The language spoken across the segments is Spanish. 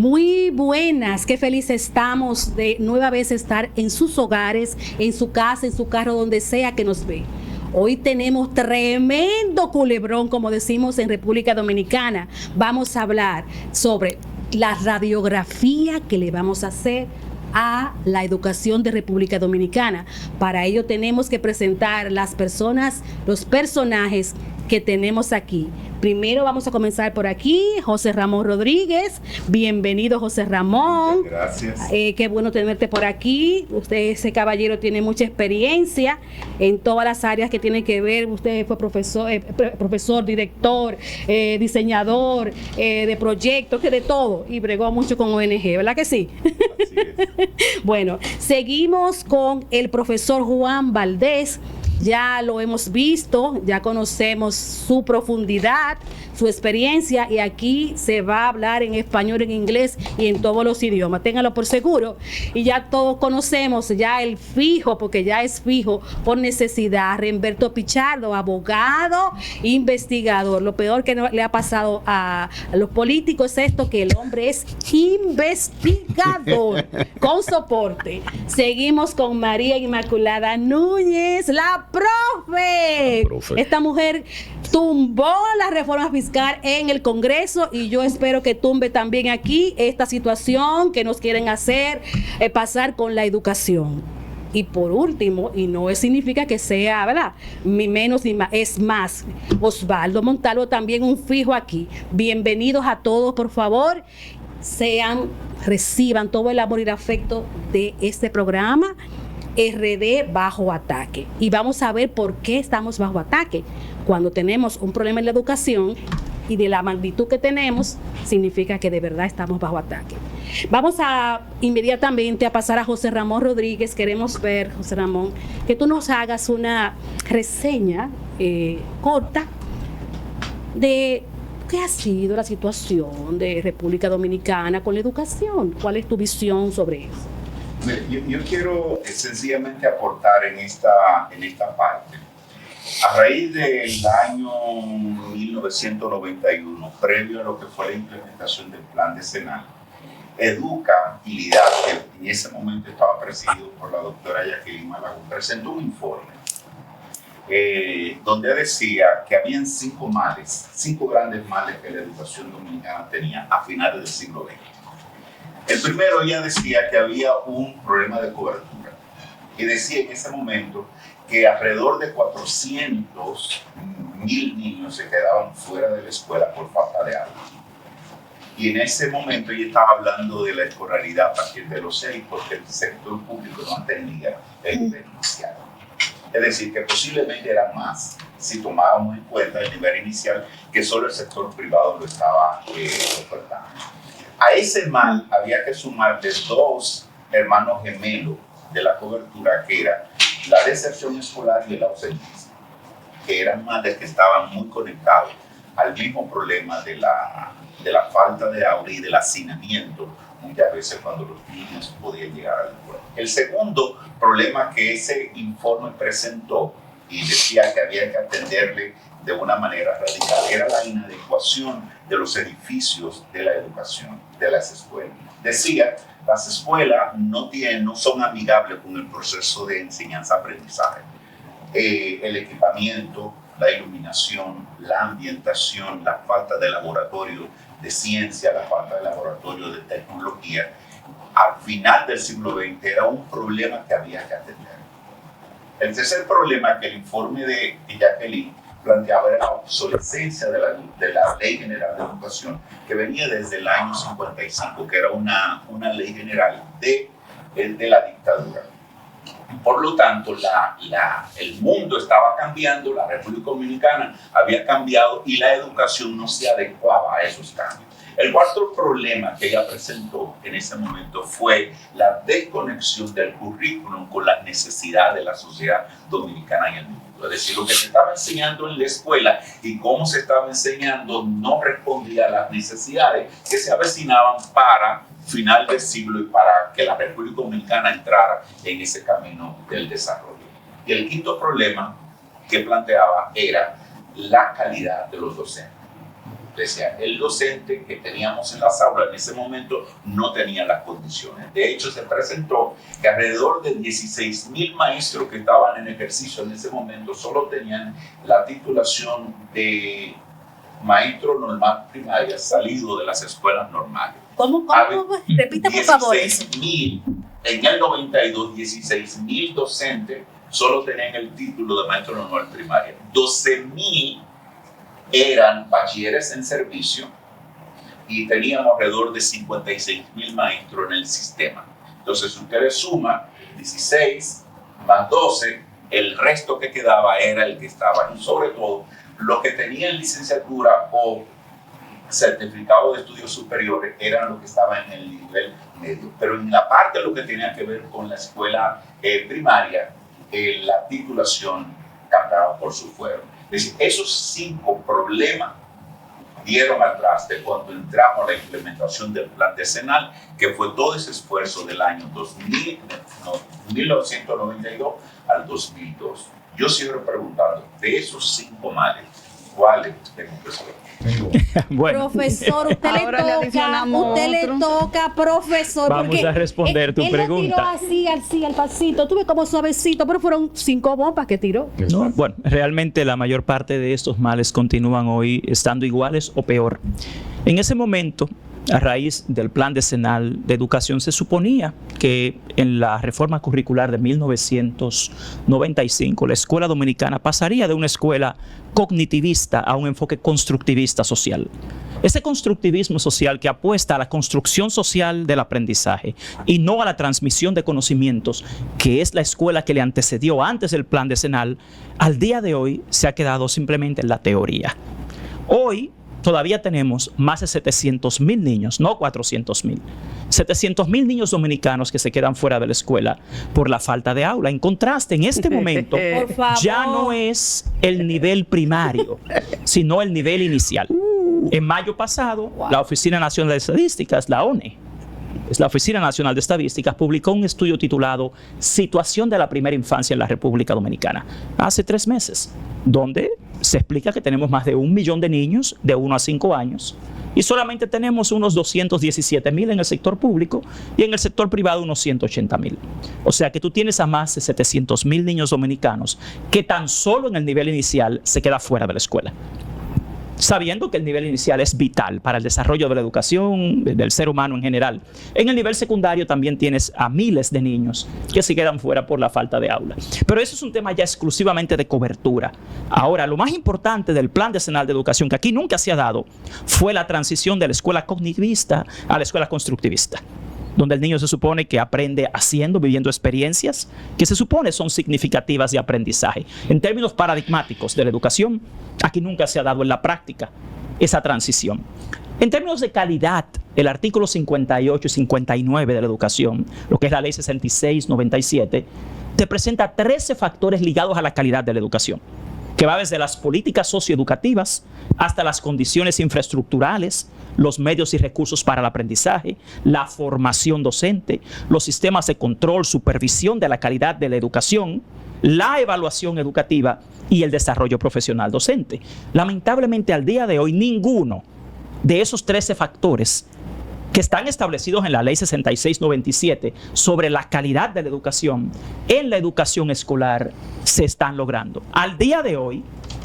Muy buenas, qué felices estamos de nueva vez estar en sus hogares, en su casa, en su carro, donde sea que nos ve. Hoy tenemos tremendo culebrón, como decimos en República Dominicana. Vamos a hablar sobre la radiografía que le vamos a hacer a la educación de República Dominicana. Para ello tenemos que presentar las personas, los personajes que tenemos aquí. Primero vamos a comenzar por aquí, José Ramón Rodríguez. Bienvenido, José Ramón. Muchas gracias. Qué bueno tenerte por aquí. Usted, ese caballero, tiene mucha experiencia en todas las áreas que tienen que ver. Usted fue profesor, director, diseñador de proyectos, que de todo. Y bregó mucho con ONG, ¿verdad que sí? Así es. Bueno, seguimos con el profesor Juan Valdés. Ya lo hemos visto, ya conocemos su profundidad, su experiencia, y aquí se va a hablar en español, en inglés y en todos los idiomas. Ténganlo por seguro. Y ya todos conocemos ya el fijo, porque ya es fijo por necesidad. Remberto Pichardo, abogado, investigador. Lo peor que le ha pasado a los políticos es esto, que el hombre es investigador con soporte. Seguimos con María Inmaculada Núñez, la profe. Esta mujer tumbó la reforma fiscal en el Congreso, y yo espero que tumbe también aquí esta situación que nos quieren hacer pasar con la educación. Y por último, y no significa que sea, ¿verdad?, ni menos ni más, es más, Osvaldo Montalvo, también un fijo aquí. Bienvenidos a todos, por favor. Reciban todo el amor y el afecto de este programa RD Bajo Ataque. Y vamos a ver por qué estamos bajo ataque. Cuando tenemos un problema en la educación y de la magnitud que tenemos, significa que de verdad estamos bajo ataque. Vamos a inmediatamente a pasar a José Ramón Rodríguez. Queremos ver, José Ramón, que tú nos hagas una reseña corta de qué ha sido la situación de República Dominicana con la educación. ¿Cuál es tu visión sobre eso? Yo quiero sencillamente aportar en esta parte. A raíz del año 1991, previo a lo que fue la implementación del plan decenal, Educa y LIDAR, que en ese momento estaba presidido por la doctora Jacqueline Malagón, presentó un informe donde decía que habían cinco grandes males que la educación dominicana tenía a finales del siglo XX. El primero, ya decía que había un problema de cobertura, y decía en ese momento que alrededor de 400,000 niños se quedaban fuera de la escuela por falta de agua. Y en ese momento ella estaba hablando de la escolaridad a partir de los 6, porque el sector público no atendía el nivel inicial. Es decir, que posiblemente era más si tomábamos en cuenta el nivel inicial, que solo el sector privado lo estaba ofertando. A ese mal había que sumarle dos hermanos gemelos de la cobertura, que era la deserción escolar y el ausentismo, que eran males que estaban muy conectados al mismo problema de la falta de aula y del hacinamiento, muchas veces cuando los niños podían llegar a la escuela. El segundo problema que ese informe presentó y decía que había que atenderle de una manera radical era la inadecuación de los edificios de la educación, de las escuelas. Decía, las escuelas no son amigables con el proceso de enseñanza-aprendizaje. El equipamiento, la iluminación, la ambientación, la falta de laboratorio de ciencia, la falta de laboratorio de tecnología, al final del siglo XX era un problema que había que atender. El tercer problema que el informe de Jacqueline planteaba era la obsolescencia de la Ley General de Educación, que venía desde el año 55, que era una ley general de la dictadura. Por lo tanto, el mundo estaba cambiando, la República Dominicana había cambiado y la educación no se adecuaba a esos cambios. El cuarto problema que ella presentó en ese momento fue la desconexión del currículum con las necesidades de la sociedad dominicana y el mundo. Es decir, lo que se estaba enseñando en la escuela y cómo se estaba enseñando no respondía a las necesidades que se avecinaban para final del siglo y para que la República Dominicana entrara en ese camino del desarrollo. Y el quinto problema que planteaba era la calidad de los docentes. Decía, el docente que teníamos en las aulas en ese momento no tenía las condiciones. De hecho, se presentó que alrededor de 16.000 maestros que estaban en ejercicio en ese momento solo tenían la titulación de maestro normal primaria salido de las escuelas normales. ¿Cómo? Repita, por favor. 16.000, en el 92, 16.000 docentes solo tenían el título de maestro normal primaria. 12.000 eran bachilleres en servicio y teníamos alrededor de 56.000 maestros en el sistema. Entonces, si ustedes suman 16 más 12, el resto que quedaba era el que estaba, y sobre todo los que tenían licenciatura o certificado de estudios superiores eran los que estaban en el nivel medio. Pero en la parte de lo que tenía que ver con la escuela primaria, la titulación cambiaba por su fuero. Es decir, esos 5 problemas dieron al traste cuando entramos a la implementación del plan decenal, que fue todo ese esfuerzo del año 1992 al 2002. Yo sigo preguntando, de esos 5 males, ¿cuáles tengo que saber? Bueno, profesor, usted le toca, profesor. Vamos a responder tu pregunta. Él tiró así, al pasito. Tuve como suavecito, pero fueron 5 bombas que tiró. No, bueno, realmente la mayor parte de estos males continúan hoy estando iguales o peor. En ese momento, a raíz del plan decenal de educación, se suponía que en la reforma curricular de 1995 la escuela dominicana pasaría de una escuela cognitivista a un enfoque constructivista social. Ese constructivismo social que apuesta a la construcción social del aprendizaje y no a la transmisión de conocimientos, que es la escuela que le antecedió antes del plan decenal, al día de hoy se ha quedado simplemente en la teoría. Hoy todavía tenemos más de 700.000 niños, no 400.000. 700.000 niños dominicanos que se quedan fuera de la escuela por la falta de aula. En contraste, en este momento ya no es el nivel primario, sino el nivel inicial. En mayo pasado, la Oficina Nacional de Estadísticas, la ONE, es la Oficina Nacional de Estadísticas, publicó un estudio titulado Situación de la primera infancia en la República Dominicana, hace 3 meses, donde se explica que tenemos más de 1 millón de niños de 1 a 5 años y solamente tenemos unos 217.000 en el sector público y en el sector privado unos 180.000. O sea que tú tienes a más de 700.000 niños dominicanos que tan solo en el nivel inicial se queda fuera de la escuela, sabiendo que el nivel inicial es vital para el desarrollo de la educación, del ser humano en general. En el nivel secundario también tienes a miles de niños que se quedan fuera por la falta de aula. Pero eso es un tema ya exclusivamente de cobertura. Ahora, lo más importante del Plan Decenal de Educación, que aquí nunca se ha dado, fue la transición de la escuela cognitivista a la escuela constructivista, donde el niño se supone que aprende haciendo, viviendo experiencias que se supone son significativas de aprendizaje. En términos paradigmáticos de la educación, aquí nunca se ha dado en la práctica esa transición. En términos de calidad, el artículo 58 y 59 de la educación, lo que es la ley 66/97, te presenta 13 factores ligados a la calidad de la educación, que va desde las políticas socioeducativas hasta las condiciones infraestructurales, los medios y recursos para el aprendizaje, la formación docente, los sistemas de control, supervisión de la calidad de la educación, la evaluación educativa y el desarrollo profesional docente. Lamentablemente, al día de hoy, ninguno de esos 13 factores que están establecidos en la ley 66/97 sobre la calidad de la educación en la educación escolar se están logrando. Al día de hoy,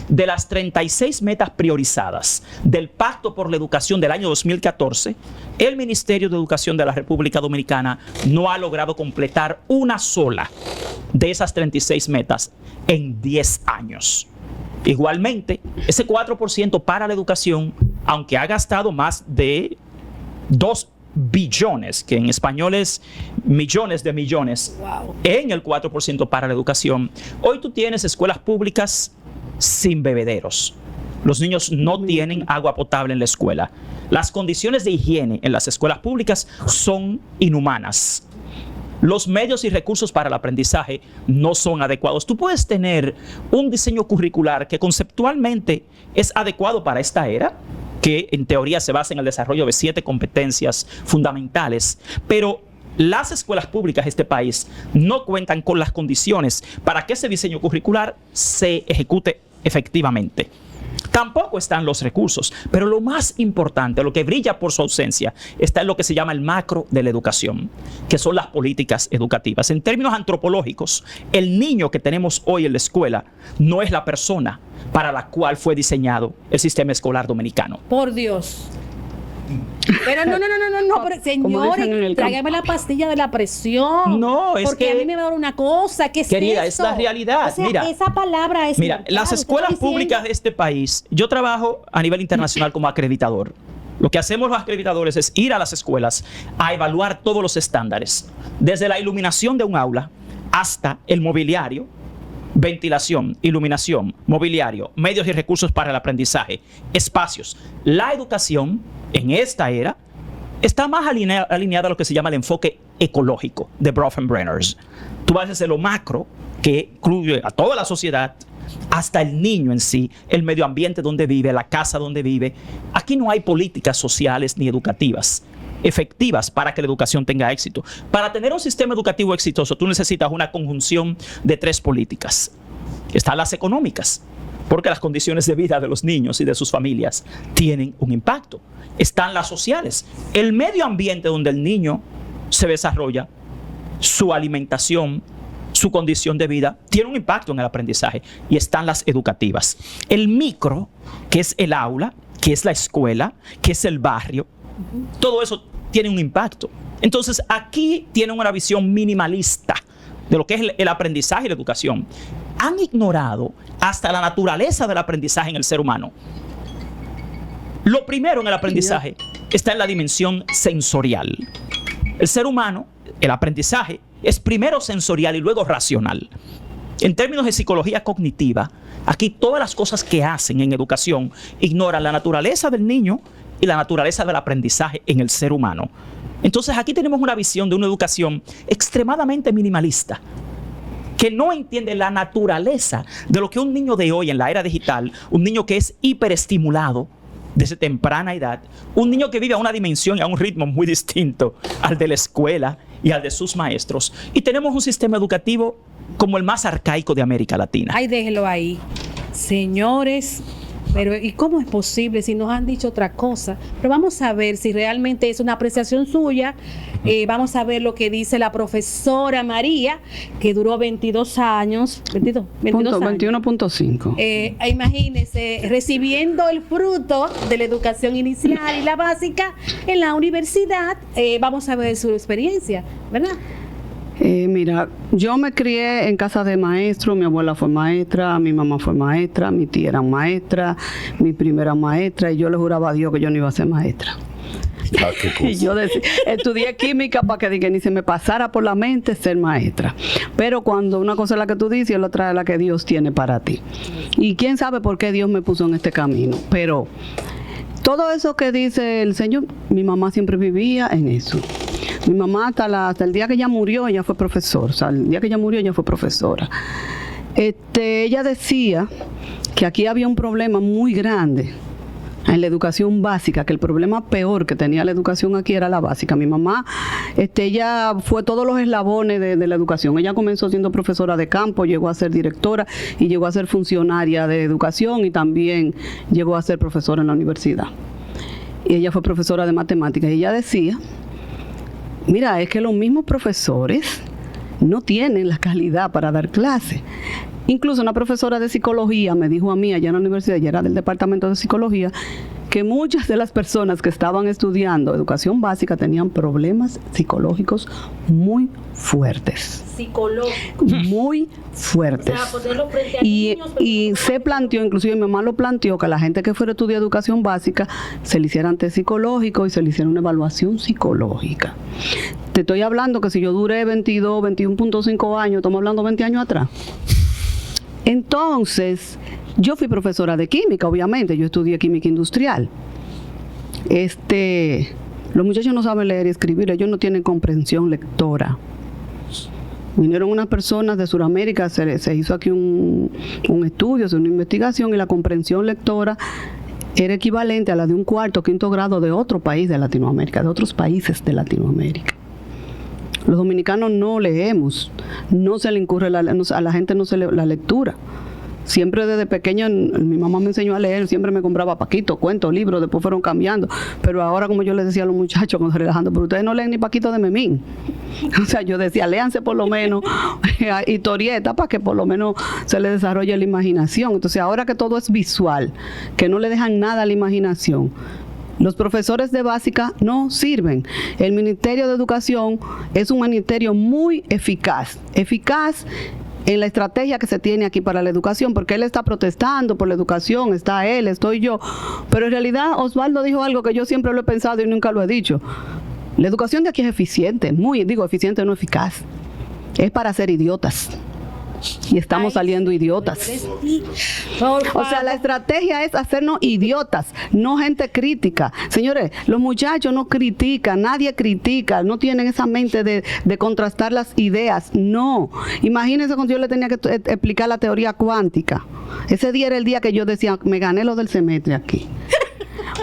de las 36 metas priorizadas del Pacto por la Educación del año 2014, el Ministerio de Educación de la República Dominicana no ha logrado completar una sola de esas 36 metas en 10 años. Igualmente, ese 4% para la educación, aunque ha gastado más de 2 billones, que en español es millones de millones, en el 4% para la educación, hoy tú tienes escuelas públicas sin bebederos. Los niños no tienen agua potable en la escuela. Las condiciones de higiene en las escuelas públicas son inhumanas. Los medios y recursos para el aprendizaje no son adecuados. Tú puedes tener un diseño curricular que conceptualmente es adecuado para esta era, que en teoría se basa en el desarrollo de 7 competencias fundamentales, pero las escuelas públicas de este país no cuentan con las condiciones para que ese diseño curricular se ejecute efectivamente. Tampoco están los recursos, pero lo más importante, lo que brilla por su ausencia, está en lo que se llama el macro de la educación, que son las políticas educativas. En términos antropológicos, el niño que tenemos hoy en la escuela no es la persona para la cual fue diseñado el sistema escolar dominicano. Por Dios. Pero no, pero señores, tráigame la pastilla de la presión. No, es porque que, a mí me va a dar una cosa, ¿qué es querida, eso? es la realidad. O sea, mira, esa palabra es... Mira, las escuelas públicas de este país, yo trabajo a nivel internacional como acreditador. Lo que hacemos los acreditadores es ir a las escuelas a evaluar todos los estándares, desde la iluminación de un aula hasta el mobiliario, ventilación, iluminación, mobiliario, medios y recursos para el aprendizaje, espacios. La educación en esta era está más alineada a lo que se llama el enfoque ecológico de Bronfenbrenners. Tú vas desde lo macro, que incluye a toda la sociedad, hasta el niño en sí, el medio ambiente donde vive, la casa donde vive. Aquí no hay políticas sociales ni educativas efectivas para que la educación tenga éxito. Para tener un sistema educativo exitoso, tú necesitas una conjunción de 3 políticas. Están las económicas, porque las condiciones de vida de los niños y de sus familias tienen un impacto. Están las sociales, el medio ambiente donde el niño se desarrolla, su alimentación, su condición de vida, tiene un impacto en el aprendizaje. Y están las educativas. El micro, que es el aula, que es la escuela, que es el barrio, todo eso tiene un impacto. Entonces, aquí tienen una visión minimalista de lo que es el aprendizaje y la educación. Han ignorado hasta la naturaleza del aprendizaje en el ser humano. Lo primero en el aprendizaje está en la dimensión sensorial. El ser humano, el aprendizaje, es primero sensorial y luego racional. En términos de psicología cognitiva, aquí todas las cosas que hacen en educación ignoran la naturaleza del niño y la naturaleza del aprendizaje en el ser humano. Entonces aquí tenemos una visión de una educación extremadamente minimalista, que no entiende la naturaleza de lo que un niño de hoy en la era digital, un niño que es hiperestimulado desde temprana edad, un niño que vive a una dimensión y a un ritmo muy distinto al de la escuela y al de sus maestros. Y tenemos un sistema educativo como el más arcaico de América Latina. Ay, déjelo ahí. Señores, pero ¿y cómo es posible si nos han dicho otra cosa? Pero vamos a ver si realmente es una apreciación suya. Vamos a ver lo que dice la profesora María, que duró 22 años. 22 años. 21.5. Imagínense, recibiendo el fruto de la educación inicial y la básica en la universidad. Vamos a ver su experiencia, ¿verdad? Mira, yo me crié en casa de maestros. Mi abuela fue maestra, mi mamá fue maestra, mi tía era maestra, mi prima era maestra, y yo le juraba a Dios que yo no iba a ser maestra. Y yo estudié química para que ni se me pasara por la mente ser maestra. Pero cuando una cosa es la que tú dices y la otra es la que Dios tiene para ti. Y quién sabe por qué Dios me puso en este camino. Pero todo eso que dice el Señor, mi mamá siempre vivía en eso. Mi mamá hasta el día que ella murió, ella fue profesora. O sea, el día que ella murió, ella fue profesora. Ella decía que aquí había un problema muy grande en la educación básica, que el problema peor que tenía la educación aquí era la básica. Mi mamá, ella fue todos los eslabones de la educación. Ella comenzó siendo profesora de campo, llegó a ser directora y llegó a ser funcionaria de educación, y también llegó a ser profesora en la universidad. Y ella fue profesora de matemáticas. Y ella decía, mira, es que los mismos profesores no tienen la calidad para dar clases. Incluso una profesora de psicología me dijo a mí allá en la universidad, ella era del departamento de psicología, que muchas de las personas que estaban estudiando educación básica tenían problemas psicológicos muy fuertes. Psicológicos. Muy fuertes. O sea, ponerlo frente a y niños, se planteó, inclusive mi mamá lo planteó, que la gente que fuera a estudiar educación básica se le hicieran test psicológico y se le hiciera una evaluación psicológica. Te estoy hablando que si yo duré 21.5 años, estamos hablando 20 años atrás. Entonces, yo fui profesora de química, obviamente, yo estudié química industrial. Los muchachos no saben leer y escribir, ellos no tienen comprensión lectora. Vinieron unas personas de Sudamérica, se hizo aquí un estudio, una investigación, y la comprensión lectora era equivalente a la de un cuarto o quinto grado de otro país de Latinoamérica, de otros países de Latinoamérica. Los dominicanos no leemos, no se le incurre a la gente no se le la lectura. Siempre desde pequeña mi mamá me enseñó a leer, siempre me compraba paquitos, cuentos, libros, después fueron cambiando. Pero ahora, como yo les decía a los muchachos cuando relajando, pero ustedes no leen ni paquitos de Memín. O sea, yo decía, léanse por lo menos historietas para que por lo menos se les desarrolle la imaginación. Entonces, ahora que todo es visual, que no le dejan nada a la imaginación, los profesores de básica no sirven. El Ministerio de Educación es un ministerio muy eficaz en la estrategia que se tiene aquí para la educación, porque él está protestando por la educación, está él, estoy yo, pero en realidad Osvaldo dijo algo que yo siempre lo he pensado y nunca lo he dicho. La educación de aquí es eficiente, eficiente, no eficaz. Es para ser idiotas. Y estamos saliendo idiotas. O sea, la estrategia es hacernos idiotas, no gente crítica. Señores, los muchachos no critican, nadie critica, no tienen esa mente de contrastar las ideas. No. Imagínense cuando yo le tenía que explicar la teoría cuántica. Ese día era el día que yo decía, me gané lo del semestre aquí.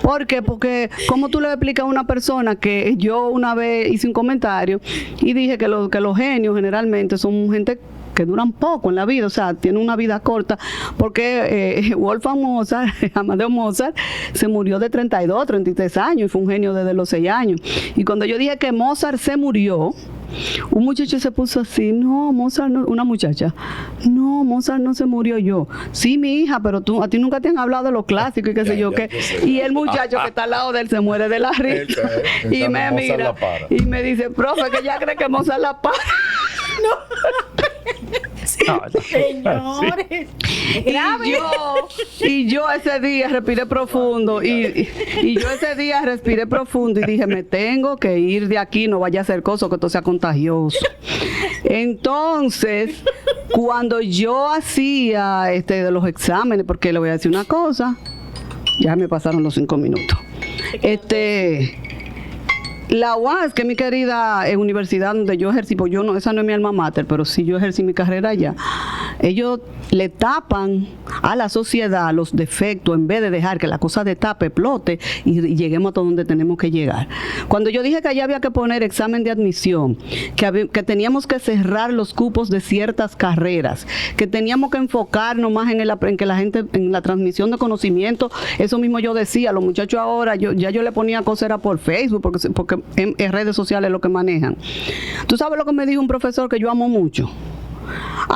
¿Por qué? Porque como tú le explicas a una persona que yo una vez hice un comentario y dije que los genios generalmente son gente que duran poco en la vida, o sea, tienen una vida corta, porque Wolfgang Mozart, Amadeo Mozart, se murió de 32, 33 años y fue un genio desde los 6 años. Y cuando yo dije que Mozart se murió, un muchacho se puso así, no, Mozart no, una muchacha, no, Mozart no se murió. Yo, sí, mi hija, pero a ti nunca te han hablado de lo clásico y qué sé yo qué. Y el muchacho que está al lado de él se muere de la risa y me mira y me dice, profe, que ya cree que Mozart la para. No. Señores, y yo ese día respiré profundo y yo ese día respiré profundo y dije, me tengo que ir de aquí, no vaya a hacer cosas que esto sea contagioso. Entonces, cuando yo hacía de los exámenes, porque le voy a decir una cosa, ya me pasaron los 5 minutos. La UAS, que es mi querida universidad donde yo ejercí, pues yo no, esa no es mi alma mater, pero sí yo ejercí mi carrera allá. Ellos le tapan a la sociedad los defectos en vez de dejar que la cosa de tape explote y lleguemos a donde tenemos que llegar. Cuando yo dije que allá había que poner examen de admisión, que teníamos que cerrar los cupos de ciertas carreras, que teníamos que enfocarnos más en que la gente, en la transmisión de conocimiento, eso mismo yo decía, los muchachos ahora, yo le ponía cosas era por Facebook, porque en redes sociales lo que manejan. ¿Tú sabes lo que me dijo un profesor que yo amo mucho?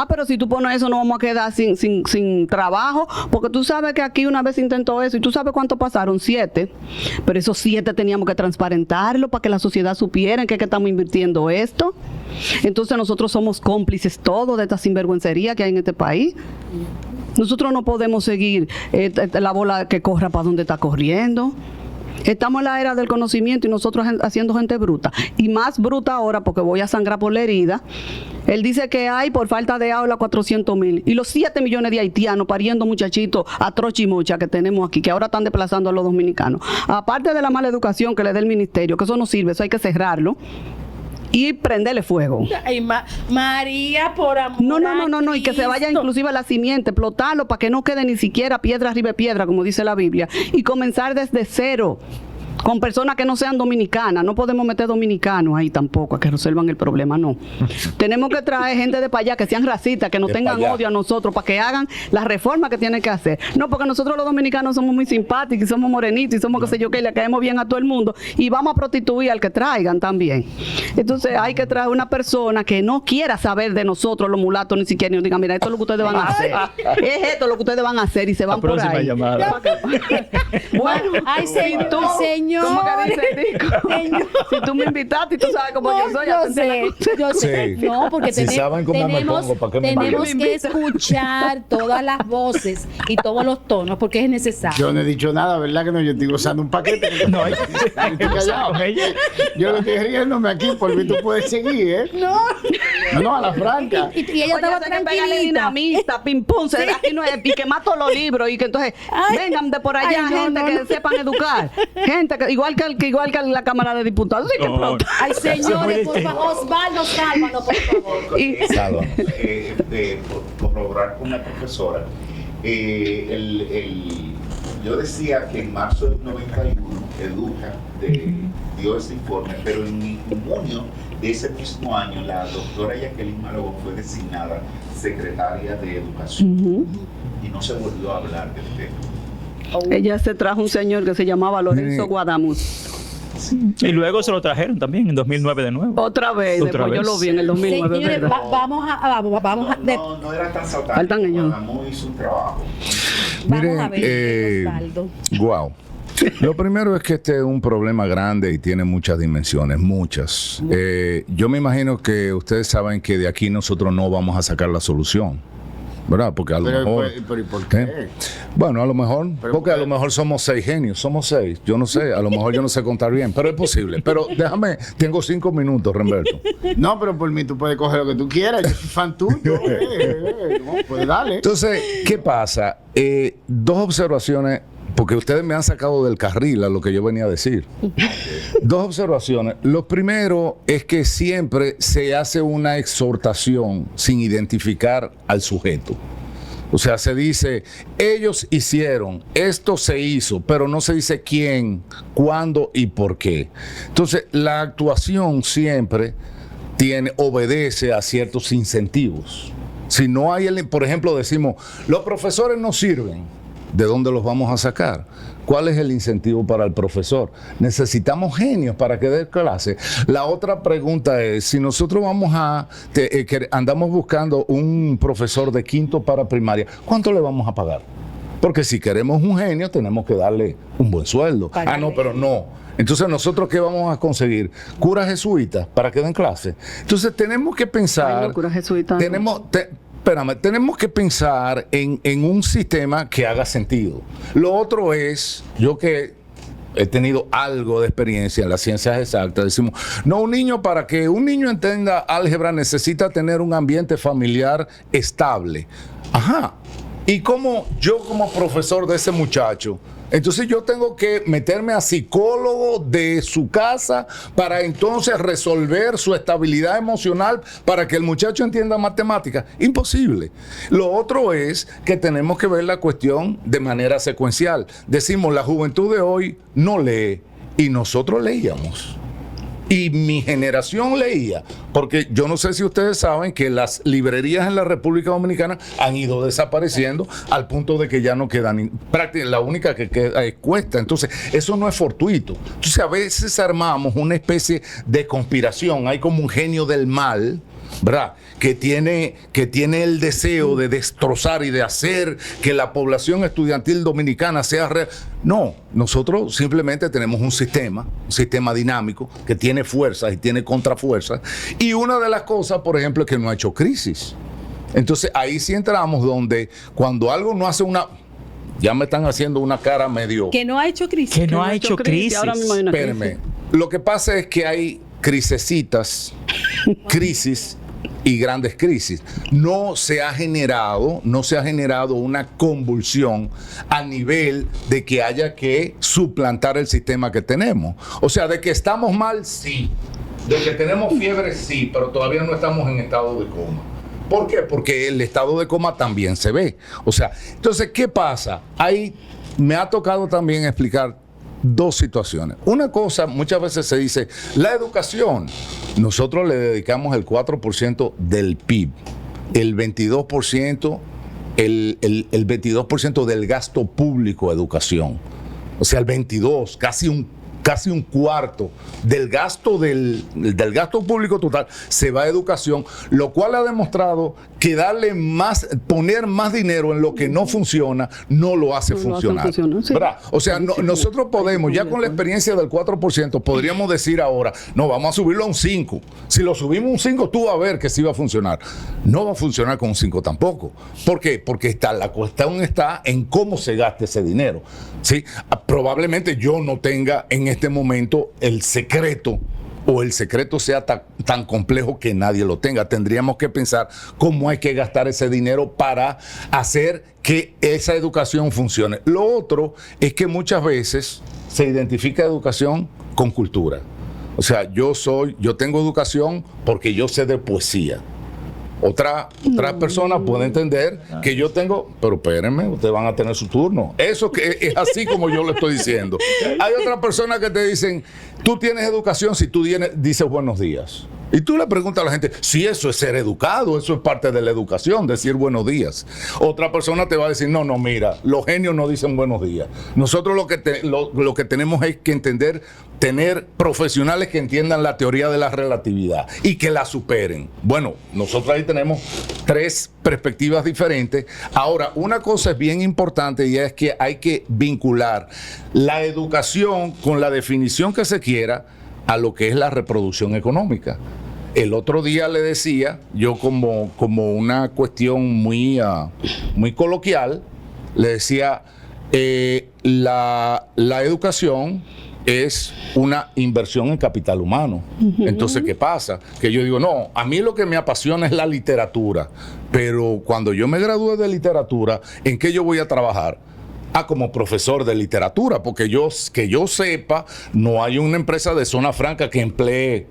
Pero si tú pones eso no vamos a quedar sin trabajo, porque tú sabes que aquí una vez intentó eso y tú sabes cuánto pasaron, 7, pero esos 7 teníamos que transparentarlo para que la sociedad supiera en qué estamos invirtiendo esto. Entonces nosotros somos cómplices todos de esta sinvergüencería que hay en este país. Nosotros no podemos seguir la bola que corra para donde está corriendo. Estamos en la era del conocimiento y nosotros haciendo gente bruta. Y más bruta ahora porque voy a sangrar por la herida. Él dice que hay por falta de aula 400,000. Y los 7 millones de haitianos pariendo muchachitos a trocha y mocha que tenemos aquí, que ahora están desplazando a los dominicanos. Aparte de la mala educación que le da el ministerio, que eso no sirve, eso hay que cerrarlo. Y prenderle fuego. Ay, María, por amor. No, y que se vaya inclusive a la simiente, explotarlo para que no quede ni siquiera piedra arriba de piedra, como dice la Biblia, y comenzar desde cero, con personas que no sean dominicanas. No podemos meter dominicanos ahí tampoco, a que resuelvan el problema, no. Tenemos que traer gente de para allá, que sean racistas, que no tengan odio a nosotros, para que hagan las reformas que tienen que hacer. No, porque nosotros los dominicanos somos muy simpáticos, y somos morenitos, y somos qué sé yo qué, y le caemos bien a todo el mundo, y vamos a prostituir al que traigan también. Entonces hay que traer una persona que no quiera saber de nosotros, los mulatos, ni siquiera, y nos diga, mira, esto es lo que ustedes van a hacer. Es esto lo que ustedes van a hacer, y se van por ahí. Bueno, ay, señor, señor. ¿Cómo que dice Nico? Si tú me invitaste y tú sabes cómo yo soy. Yo sé. Sí. No, porque si saben cómo me pongo, ¿para qué me tenemos invitan? que escuchar todas las voces y todos los tonos, porque es necesario. Yo no he dicho nada, ¿verdad que no? Yo estoy gozando un paquete. No, estoy callado. Yo lo estoy riéndome aquí, por mí tú puedes seguir, ¿eh? No, a la franca. Y ella estaba tranquilita. Dinamita, pim pum, sí. Aquí no es, y que mato los libros, y que entonces vengan de por allá gente que sepan educar. Gente que igual que la Cámara de Diputados, sí que pronto. Ay, señores, por favor, Osvaldo, sálvanos, por favor. Por corroborar con la profesora, yo decía que en marzo del 91 Educa dio ese informe, pero en junio de ese mismo año la doctora Jacqueline Malagón fue designada secretaria de Educación. y no se volvió a hablar del tema. Ella se trajo un señor que se llamaba Lorenzo Guadamuz. Y luego se lo trajeron también en 2009 de nuevo. Otra vez, después yo lo vi en el 2009. Señores, ¿verdad? vamos a No era tan satánico. Faltan ellos. Guadamuz hizo un trabajo. vamos a ver, Osvaldo. Wow. Lo primero es que este es un problema grande y tiene muchas dimensiones, muchas. Yo me imagino que ustedes saben que de aquí nosotros no vamos a sacar la solución, ¿verdad? Porque a lo mejor... Pero ¿y por qué? Bueno, a lo mejor, Pero porque a lo mejor somos 6 genios, somos 6, yo no sé, a lo mejor yo no sé contar bien, pero es posible. Pero déjame, tengo 5 minutos, Remberto. No, pero por mí tú puedes coger lo que tú quieras, yo soy fan tuyo. No, pues dale. Entonces, ¿qué pasa? 2 observaciones, porque ustedes me han sacado del carril a lo que yo venía a decir. 2 observaciones. Lo primero es que siempre se hace una exhortación sin identificar al sujeto. O sea, se dice, ellos hicieron, esto se hizo, pero no se dice quién, cuándo y por qué. Entonces, la actuación siempre obedece a ciertos incentivos. Si no hay, por ejemplo, decimos, los profesores no sirven. ¿De dónde los vamos a sacar? ¿Cuál es el incentivo para el profesor? Necesitamos genios para que dé clase. La otra pregunta es, si nosotros andamos buscando un profesor de 5º para primaria, ¿cuánto le vamos a pagar? Porque si queremos un genio, tenemos que darle un buen sueldo. No, pero no. Entonces, ¿nosotros qué vamos a conseguir? Curas jesuitas para que den clase. Entonces, tenemos que pensar... Ay, no, curas jesuitas. Tenemos que pensar en un sistema que haga sentido. Lo otro es, yo que he tenido algo de experiencia en las ciencias exactas, decimos, no, para que un niño entienda álgebra necesita tener un ambiente familiar estable. Ajá. Y como yo como profesor de ese muchacho, entonces yo tengo que meterme a psicólogo de su casa para entonces resolver su estabilidad emocional para que el muchacho entienda matemáticas. Imposible. Lo otro es que tenemos que ver la cuestión de manera secuencial. Decimos, la juventud de hoy no lee y nosotros leíamos. Y mi generación leía, porque yo no sé si ustedes saben que las librerías en la República Dominicana han ido desapareciendo al punto de que ya no quedan, prácticamente la única que queda es Cuesta. Entonces, eso no es fortuito. Entonces, a veces armamos una especie de conspiración, hay como un genio del mal, ¿verdad? Que tiene el deseo de destrozar y de hacer que la población estudiantil dominicana sea real. No, nosotros simplemente tenemos un sistema dinámico que tiene fuerzas y tiene contrafuerzas. Y una de las cosas, por ejemplo, es que no ha hecho crisis. Entonces ahí sí entramos donde cuando algo no hace una... Ya me están haciendo una cara medio... Que no ha hecho crisis. Que no ha hecho crisis. Ahora mismo hay una crisis. Espérame. Lo que pasa es que hay crisecitas, crisis y grandes crisis. No se ha generado una convulsión a nivel de que haya que suplantar el sistema que tenemos. O sea, de que estamos mal, sí. De que tenemos fiebre, sí, pero todavía no estamos en estado de coma. ¿Por qué? Porque el estado de coma también se ve. O sea, entonces, ¿qué pasa? Ahí me ha tocado también explicar 2 situaciones. Una cosa, muchas veces se dice, la educación, nosotros le dedicamos el 4% del PIB, el 22%, el 22% del gasto público a educación. O sea, el 22%, casi un cuarto del gasto gasto público total se va a educación, lo cual ha demostrado que poner más dinero en lo que no funciona, no lo hace funcionar. Sí. O sea, nosotros podemos, ya con la experiencia del 4%, podríamos decir ahora, no, vamos a subirlo a un 5. Si lo subimos a un 5, tú vas a ver que sí va a funcionar. No va a funcionar con un 5 tampoco. ¿Por qué? Porque la cuestión está en cómo se gasta ese dinero. ¿Sí? Probablemente yo no tenga en este momento el secreto, o el secreto sea tan complejo que nadie lo tenga. Tendríamos que pensar cómo hay que gastar ese dinero para hacer que esa educación funcione. Lo otro es que muchas veces se identifica educación con cultura. O sea, yo tengo educación porque yo sé de poesía. Otra persona puede entender que yo tengo, pero espérenme, ustedes van a tener su turno. Eso que es así como yo lo estoy diciendo. Hay otras personas que te dicen, tú tienes educación si tú dices buenos días. Y tú le preguntas a la gente, si eso es ser educado, eso es parte de la educación, decir buenos días. Otra persona te va a decir, no, mira, los genios no dicen buenos días. Nosotros lo que tenemos es que entender, tener profesionales que entiendan la teoría de la relatividad y que la superen. Bueno, nosotros ahí tenemos 3 perspectivas diferentes. Ahora, una cosa es bien importante y es que hay que vincular la educación con la definición que se quiera a lo que es la reproducción económica. El otro día le decía, yo como una cuestión muy coloquial, le decía, la educación es una inversión en capital humano. Entonces, ¿qué pasa? Que yo digo, no, a mí lo que me apasiona es la literatura, pero cuando yo me gradué de literatura, ¿en qué yo voy a trabajar? Como profesor de literatura, porque que yo sepa, no hay una empresa de zona franca que emplee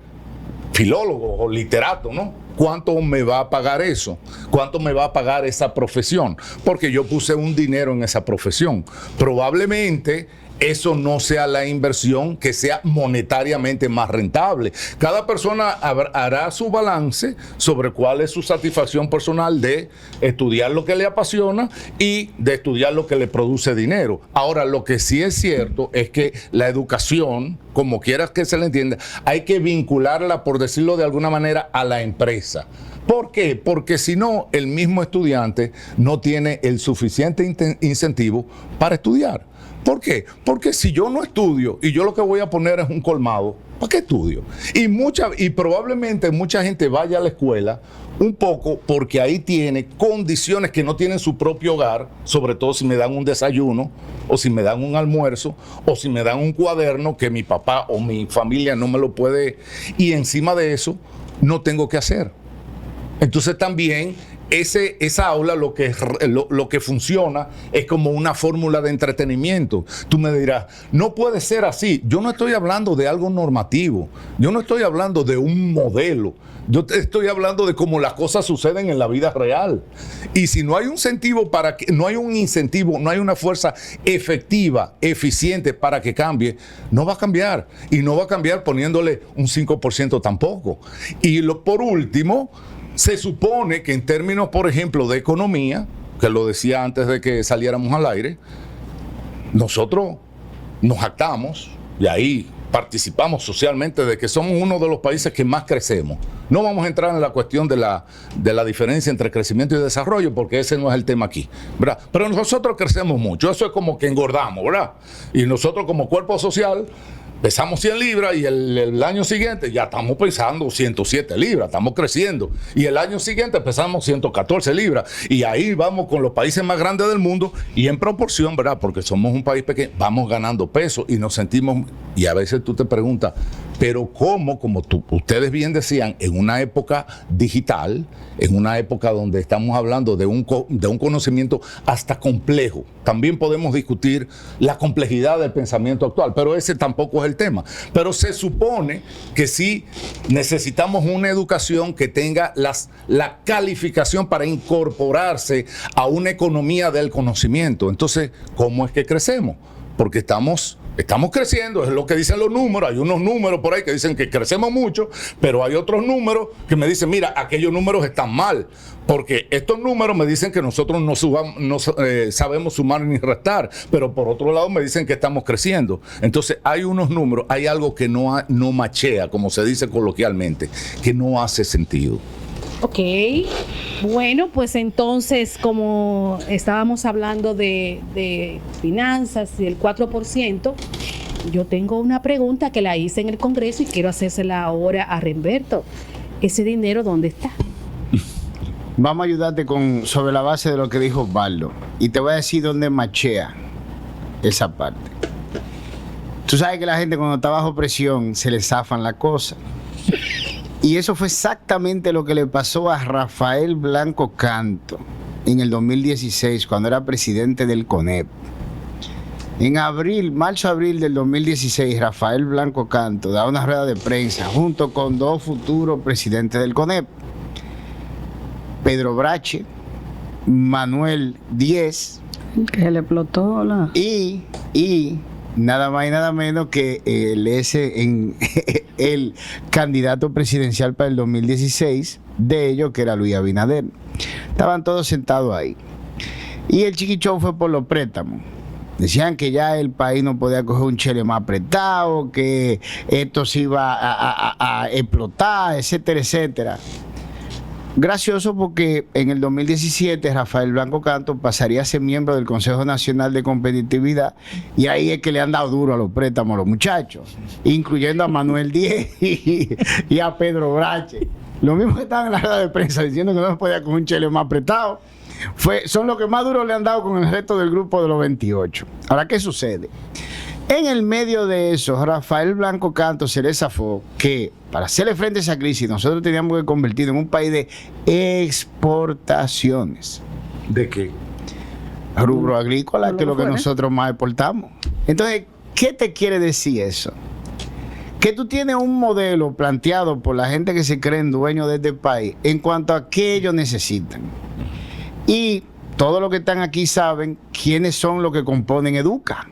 filólogos o literatos, ¿no? ¿Cuánto me va a pagar eso? ¿Cuánto me va a pagar esa profesión? Porque yo puse un dinero en esa profesión. Probablemente eso no sea la inversión que sea monetariamente más rentable. Cada persona hará su balance sobre cuál es su satisfacción personal de estudiar lo que le apasiona y de estudiar lo que le produce dinero. Ahora, lo que sí es cierto es que la educación, como quieras que se le entienda, hay que vincularla, por decirlo de alguna manera, a la empresa. ¿Por qué? Porque si no, el mismo estudiante no tiene el suficiente incentivo para estudiar. ¿Por qué? Porque si yo no estudio y yo lo que voy a poner es un colmado, ¿para qué estudio? Y probablemente mucha gente vaya a la escuela un poco porque ahí tiene condiciones que no tienen su propio hogar, sobre todo si me dan un desayuno, o si me dan un almuerzo, o si me dan un cuaderno que mi papá o mi familia no me lo puede, y encima de eso no tengo que hacer. Entonces también esa aula lo que funciona es como una fórmula de entretenimiento. Tú me dirás, no puede ser así. Yo no estoy hablando de algo normativo, yo no estoy hablando de un modelo, yo estoy hablando de cómo las cosas suceden en la vida real. Y si no hay un incentivo no hay una fuerza efectiva, eficiente para que cambie, no va a cambiar. Y no va a cambiar poniéndole un 5% tampoco. Y por último, se supone que en términos, por ejemplo, de economía, que lo decía antes de que saliéramos al aire, nosotros nos jactamos, y ahí participamos socialmente, de que somos uno de los países que más crecemos. No vamos a entrar en la cuestión de la diferencia entre crecimiento y desarrollo, porque ese no es el tema aquí, ¿verdad? Pero nosotros crecemos mucho, eso es como que engordamos, ¿verdad? Y nosotros como cuerpo social pesamos 100 libras y el año siguiente ya estamos pesando 107 libras, estamos creciendo. Y el año siguiente pesamos 114 libras. Y ahí vamos con los países más grandes del mundo y en proporción, ¿verdad? Porque somos un país pequeño, vamos ganando peso y nos sentimos... Y a veces tú te preguntas, pero ¿cómo? Como ustedes bien decían, en una época digital, en una época donde estamos hablando de un conocimiento hasta complejo. También podemos discutir la complejidad del pensamiento actual, pero ese tampoco es el tema. Pero se supone que sí necesitamos una educación que tenga la calificación para incorporarse a una economía del conocimiento. Entonces, ¿cómo es que crecemos? Porque estamos creciendo, es lo que dicen los números. Hay unos números por ahí que dicen que crecemos mucho, pero hay otros números que me dicen, mira, aquellos números están mal, porque estos números me dicen que nosotros no sabemos sumar ni restar, pero por otro lado me dicen que estamos creciendo. Entonces hay unos números, hay algo que no machea, como se dice coloquialmente, que no hace sentido. Ok, bueno, pues entonces, como estábamos hablando de finanzas y el 4%, yo tengo una pregunta que la hice en el Congreso y quiero hacérsela ahora a Remberto. ¿Ese dinero dónde está? Vamos a ayudarte sobre la base de lo que dijo Osvaldo. Y te voy a decir dónde machea esa parte. Tú sabes que la gente cuando está bajo presión se le zafan la cosa. Y eso fue exactamente lo que le pasó a Rafael Blanco Canto en el 2016, cuando era presidente del CONEP. En marzo-abril del 2016, Rafael Blanco Canto da una rueda de prensa junto con 2 futuros presidentes del CONEP, Pedro Brache, Manuel Díez, que le explotó la... y nada más y nada menos que el candidato presidencial para el 2016 de ellos, que era Luis Abinader. Estaban todos sentados ahí. Y el chiquichón fue por los préstamos. Decían que ya el país no podía coger un chele más apretado, que esto se iba a explotar, etcétera, etcétera. Gracioso porque en el 2017 Rafael Blanco Canto pasaría a ser miembro del Consejo Nacional de Competitividad, y ahí es que le han dado duro a los préstamos a los muchachos, incluyendo a Manuel Díez y a Pedro Brache. Lo mismo que estaban en la rueda de prensa diciendo que no se podía coger un chele más apretado. Son los que más duro le han dado con el resto del grupo de los 28. Ahora, ¿qué sucede? En el medio de eso, Rafael Blanco Canto se le zafó que para hacerle frente a esa crisis nosotros teníamos que convertirnos en un país de exportaciones. ¿De qué? Rubro agrícola, que es lo que fuera. nosotros más exportamos. Entonces, ¿qué te quiere decir eso? Que tú tienes un modelo planteado por la gente que se creen dueños de este país en cuanto a qué ellos necesitan. Y todos los que están aquí saben quiénes son los que componen Educa.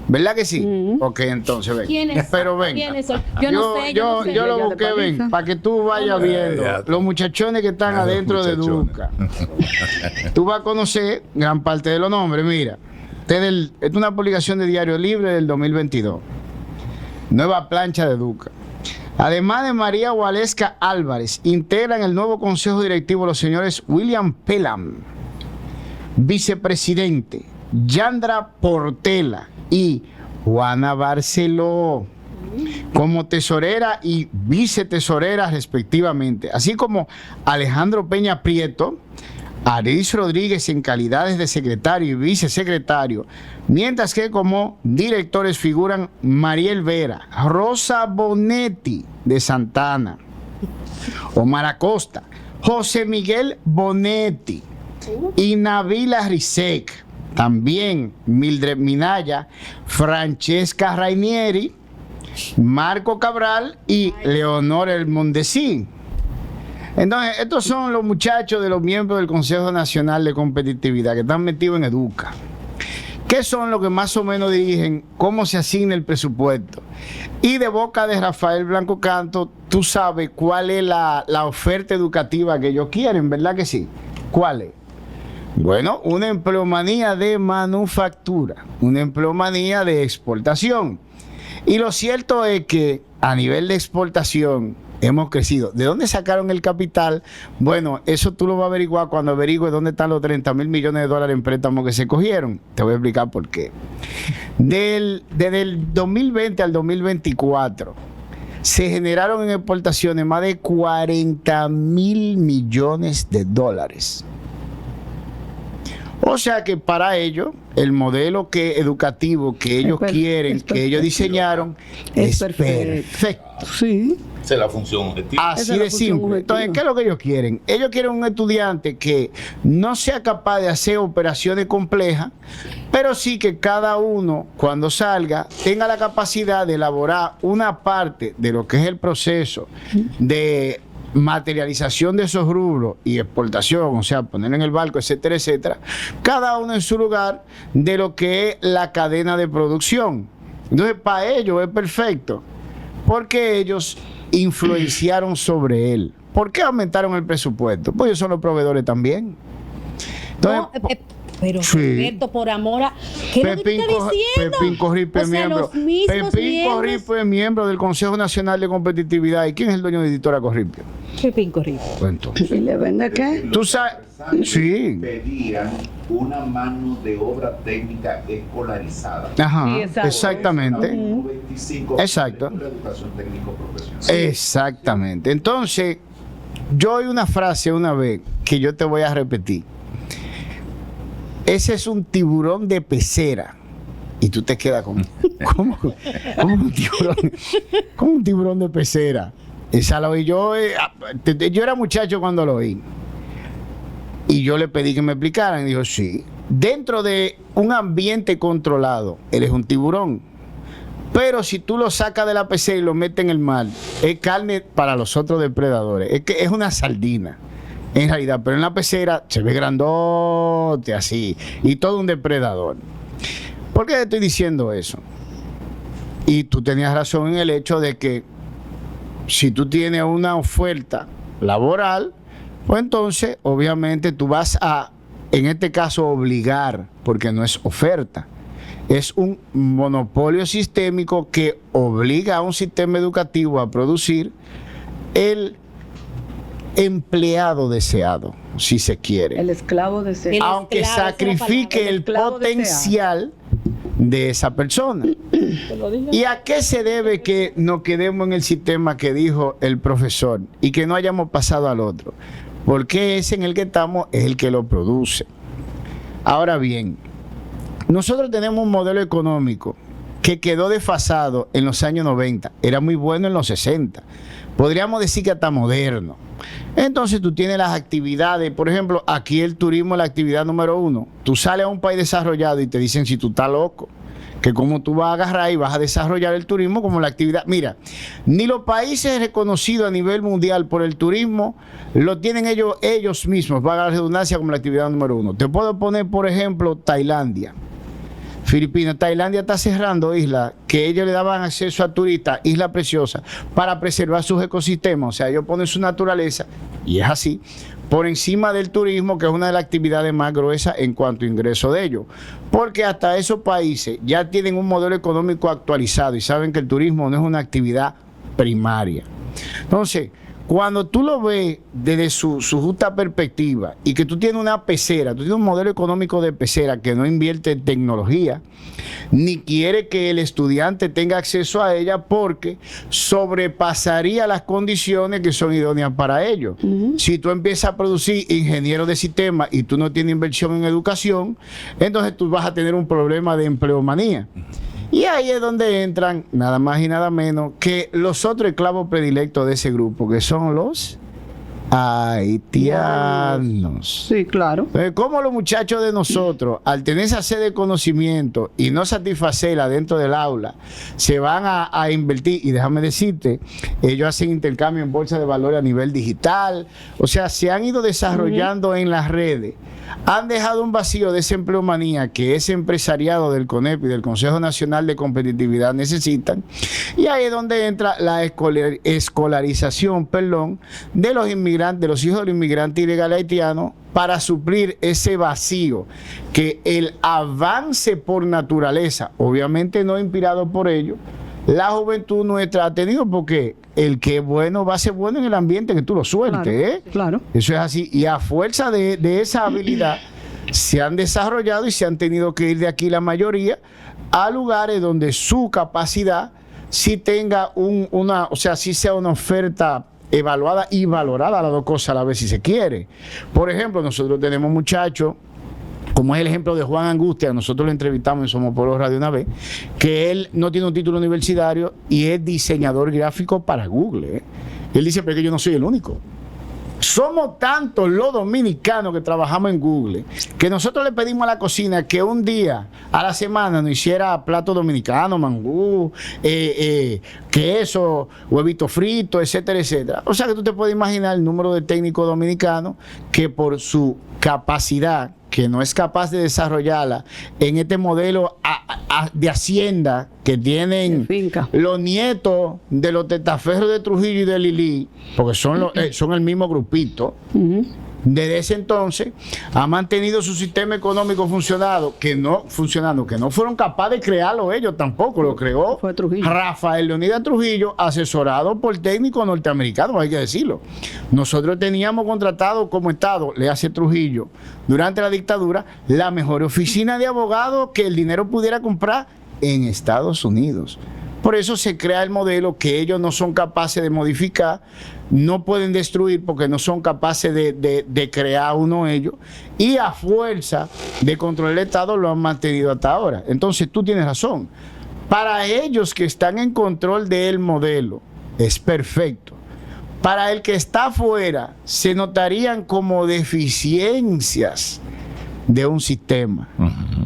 ¿Verdad que sí? Ok, entonces ven. ¿Quiénes? Pero ven. ¿Quiénes son? Yo no sé. Yo lo Ella busqué, te ven, paliza. para que tú vayas viendo. Ya. Los muchachones que están Ya, los adentro de muchachones. Educa. Tú vas a conocer gran parte de los nombres. Mira, es una publicación de Diario Libre del 2022. Nueva plancha de Educa. Además de María Waleska Álvarez, integran el nuevo consejo directivo los señores William Pelam, vicepresidente, Yandra Portela y Juana Barceló como tesorera y vicetesorera respectivamente, así como Alejandro Peña Prieto, Aris Rodríguez en calidades de secretario y vicesecretario, mientras que como directores figuran Mariel Vera, Rosa Bonetti de Santana, Omar Acosta, José Miguel Bonetti y Nabila Rizek, también Mildred Minaya, Francesca Rainieri, Marco Cabral y Leonor El Mondesí. Entonces, estos son los muchachos de los miembros del Consejo Nacional de Competitividad que están metidos en Educa. ¿Qué son los que más o menos dirigen cómo se asigna el presupuesto? Y de boca de Rafael Blanco Canto, tú sabes cuál es la oferta educativa que ellos quieren, ¿verdad que sí? ¿Cuál es? Bueno, una empleomanía de manufactura, una empleomanía de exportación. Y lo cierto es que a nivel de exportación hemos crecido. ¿De dónde sacaron el capital? Bueno, eso tú lo vas a averiguar cuando averigües dónde están los 30,000 millones de dólares en préstamos que se cogieron. Te voy a explicar por qué. Desde el 2020 al 2024 se generaron en exportaciones más de 40,000 millones de dólares. O sea que para ellos, el modelo educativo que ellos quieren, que ellos diseñaron, es perfecto. Sí. Esa es la función objetiva. Así Esa es la de función simple. objetiva. Entonces, ¿qué es lo que ellos quieren? Ellos quieren un estudiante que no sea capaz de hacer operaciones complejas, pero sí que cada uno, cuando salga, tenga la capacidad de elaborar una parte de lo que es el proceso de materialización de esos rubros y exportación, o sea, poner en el barco, etcétera, etcétera, cada uno en su lugar de lo que es la cadena de producción. Entonces, para ellos es perfecto, porque ellos influenciaron sobre él. ¿Por qué aumentaron el presupuesto? Pues ellos son los proveedores también. Entonces, No, pero sí. Roberto, por amor a... ¿Qué es lo que tú estás diciendo? Pepín Corripe es O sea, miembro. los mismos Pepín miembros- Corripe es miembro del Consejo Nacional de Competitividad. ¿Y quién es el dueño de Editora Corripio? Pepín Corripe. Pues entonces, ¿Y le vende qué? tú sabes. Sí. Pedían una mano de obra técnica escolarizada. Ajá, Sí, exacto. exactamente. 25 Exacto. de la educación técnico profesional. Exactamente. Entonces, yo oí una frase una vez que yo te voy a repetir. Ese es un tiburón de pecera. Y tú te quedas como, ¿cómo un tiburón? ¿Cómo un tiburón de pecera? Esa la oí yo. Yo era muchacho cuando lo oí. Y yo le pedí que me explicaran. Y dijo, sí. Dentro de un ambiente controlado, él es un tiburón. Pero si tú lo sacas de la pecera y lo metes en el mar, es carne para los otros depredadores. Es que es una sardina, en realidad. Pero en la pecera se ve grandote así. Y todo un depredador. ¿Por qué estoy diciendo eso? Y tú tenías razón en el hecho de que si tú tienes una oferta laboral, pues entonces obviamente tú vas a, en este caso, obligar, porque no es oferta, es un monopolio sistémico que obliga a un sistema educativo a producir el empleado deseado, si se quiere. El esclavo de ser. El Aunque esclavo, esa es la sacrifique palabra, el esclavo potencial de esa persona. ¿Y a qué se debe que nos quedemos en el sistema que dijo el profesor y que no hayamos pasado al otro? Porque ese en el que estamos es el que lo produce. Ahora bien, nosotros tenemos un modelo económico que quedó desfasado en los años 90, era muy bueno en los 60, podríamos decir que hasta moderno. Entonces tú tienes las actividades, por ejemplo, aquí el turismo es la actividad número 1. Tú sales a un país desarrollado y te dicen si tú estás loco, que cómo tú vas a agarrar y vas a desarrollar el turismo como la actividad. Mira, ni los países reconocidos a nivel mundial por el turismo lo tienen ellos mismos, va a la redundancia, como la actividad número 1. Te puedo poner, por ejemplo, Tailandia. Filipinas. Tailandia está cerrando islas que ellos le daban acceso a turistas, islas preciosas, para preservar sus ecosistemas. O sea, ellos ponen su naturaleza, y es así, por encima del turismo, que es una de las actividades más gruesas en cuanto a ingreso de ellos. Porque hasta esos países ya tienen un modelo económico actualizado y saben que el turismo no es una actividad primaria. Entonces, cuando tú lo ves desde su justa perspectiva y que tú tienes una pecera, tú tienes un modelo económico de pecera que no invierte en tecnología, ni quiere que el estudiante tenga acceso a ella porque sobrepasaría las condiciones que son idóneas para ello. Si tú empiezas a producir ingenieros de sistemas y tú no tienes inversión en educación, entonces tú vas a tener un problema de empleomanía. Y ahí es donde entran nada más y nada menos que los otros esclavos predilectos de ese grupo, que son los haitianos. Sí, claro. ¿Cómo los muchachos de nosotros, al tener esa sed de conocimiento y no satisfacerla dentro del aula, se van a invertir? Y déjame decirte, ellos hacen intercambio en bolsa de valores a nivel digital, o sea, se han ido desarrollando en las redes, han dejado un vacío de esa empleomanía que ese empresariado del CONEP y del Consejo Nacional de Competitividad necesitan, y ahí es donde entra la escolarización, de los inmigrantes, de los hijos de los inmigrantes ilegales haitianos, para suplir ese vacío que el avance por naturaleza, obviamente no inspirado por ello, la juventud nuestra ha tenido, porque el que es bueno va a ser bueno en el ambiente que tú lo sueltes, Claro, claro. Eso es así, y a fuerza de esa habilidad se han desarrollado y se han tenido que ir de aquí la mayoría a lugares donde su capacidad sí tenga sí sea una oferta evaluada y valorada, las dos cosas a la vez si se quiere. Por ejemplo, nosotros tenemos muchachos, como es el ejemplo de Juan Angustia, nosotros lo entrevistamos en Somos Pueblo Radio una vez, que él no tiene un título universitario y es diseñador gráfico para Google. Él dice, pero es que yo no soy el único. Somos tantos los dominicanos que trabajamos en Google que nosotros le pedimos a la cocina que un día a la semana nos hiciera plato dominicano, mangú, queso, huevito frito, etcétera, etcétera. O sea que tú te puedes imaginar el número de técnicos dominicanos que por su capacidad, que no es capaz de desarrollarla en este modelo de hacienda que tienen los nietos de los testaferros de Trujillo y de Lili, porque son el mismo grupito. Desde ese entonces ha mantenido su sistema económico funcionando, que no fueron capaces de crearlo ellos tampoco, lo creó Rafael Leonidas Trujillo, asesorado por técnicos norteamericanos, hay que decirlo. Nosotros teníamos contratado como Estado, le hace Trujillo, durante la dictadura, la mejor oficina de abogados que el dinero pudiera comprar en Estados Unidos. Por eso se crea el modelo que ellos no son capaces de modificar, no pueden destruir porque no son capaces de crear uno ellos, y a fuerza de control del Estado lo han mantenido hasta ahora. Entonces tú tienes razón. Para ellos que están en control del modelo es perfecto. Para el que está afuera se notarían como deficiencias de un sistema,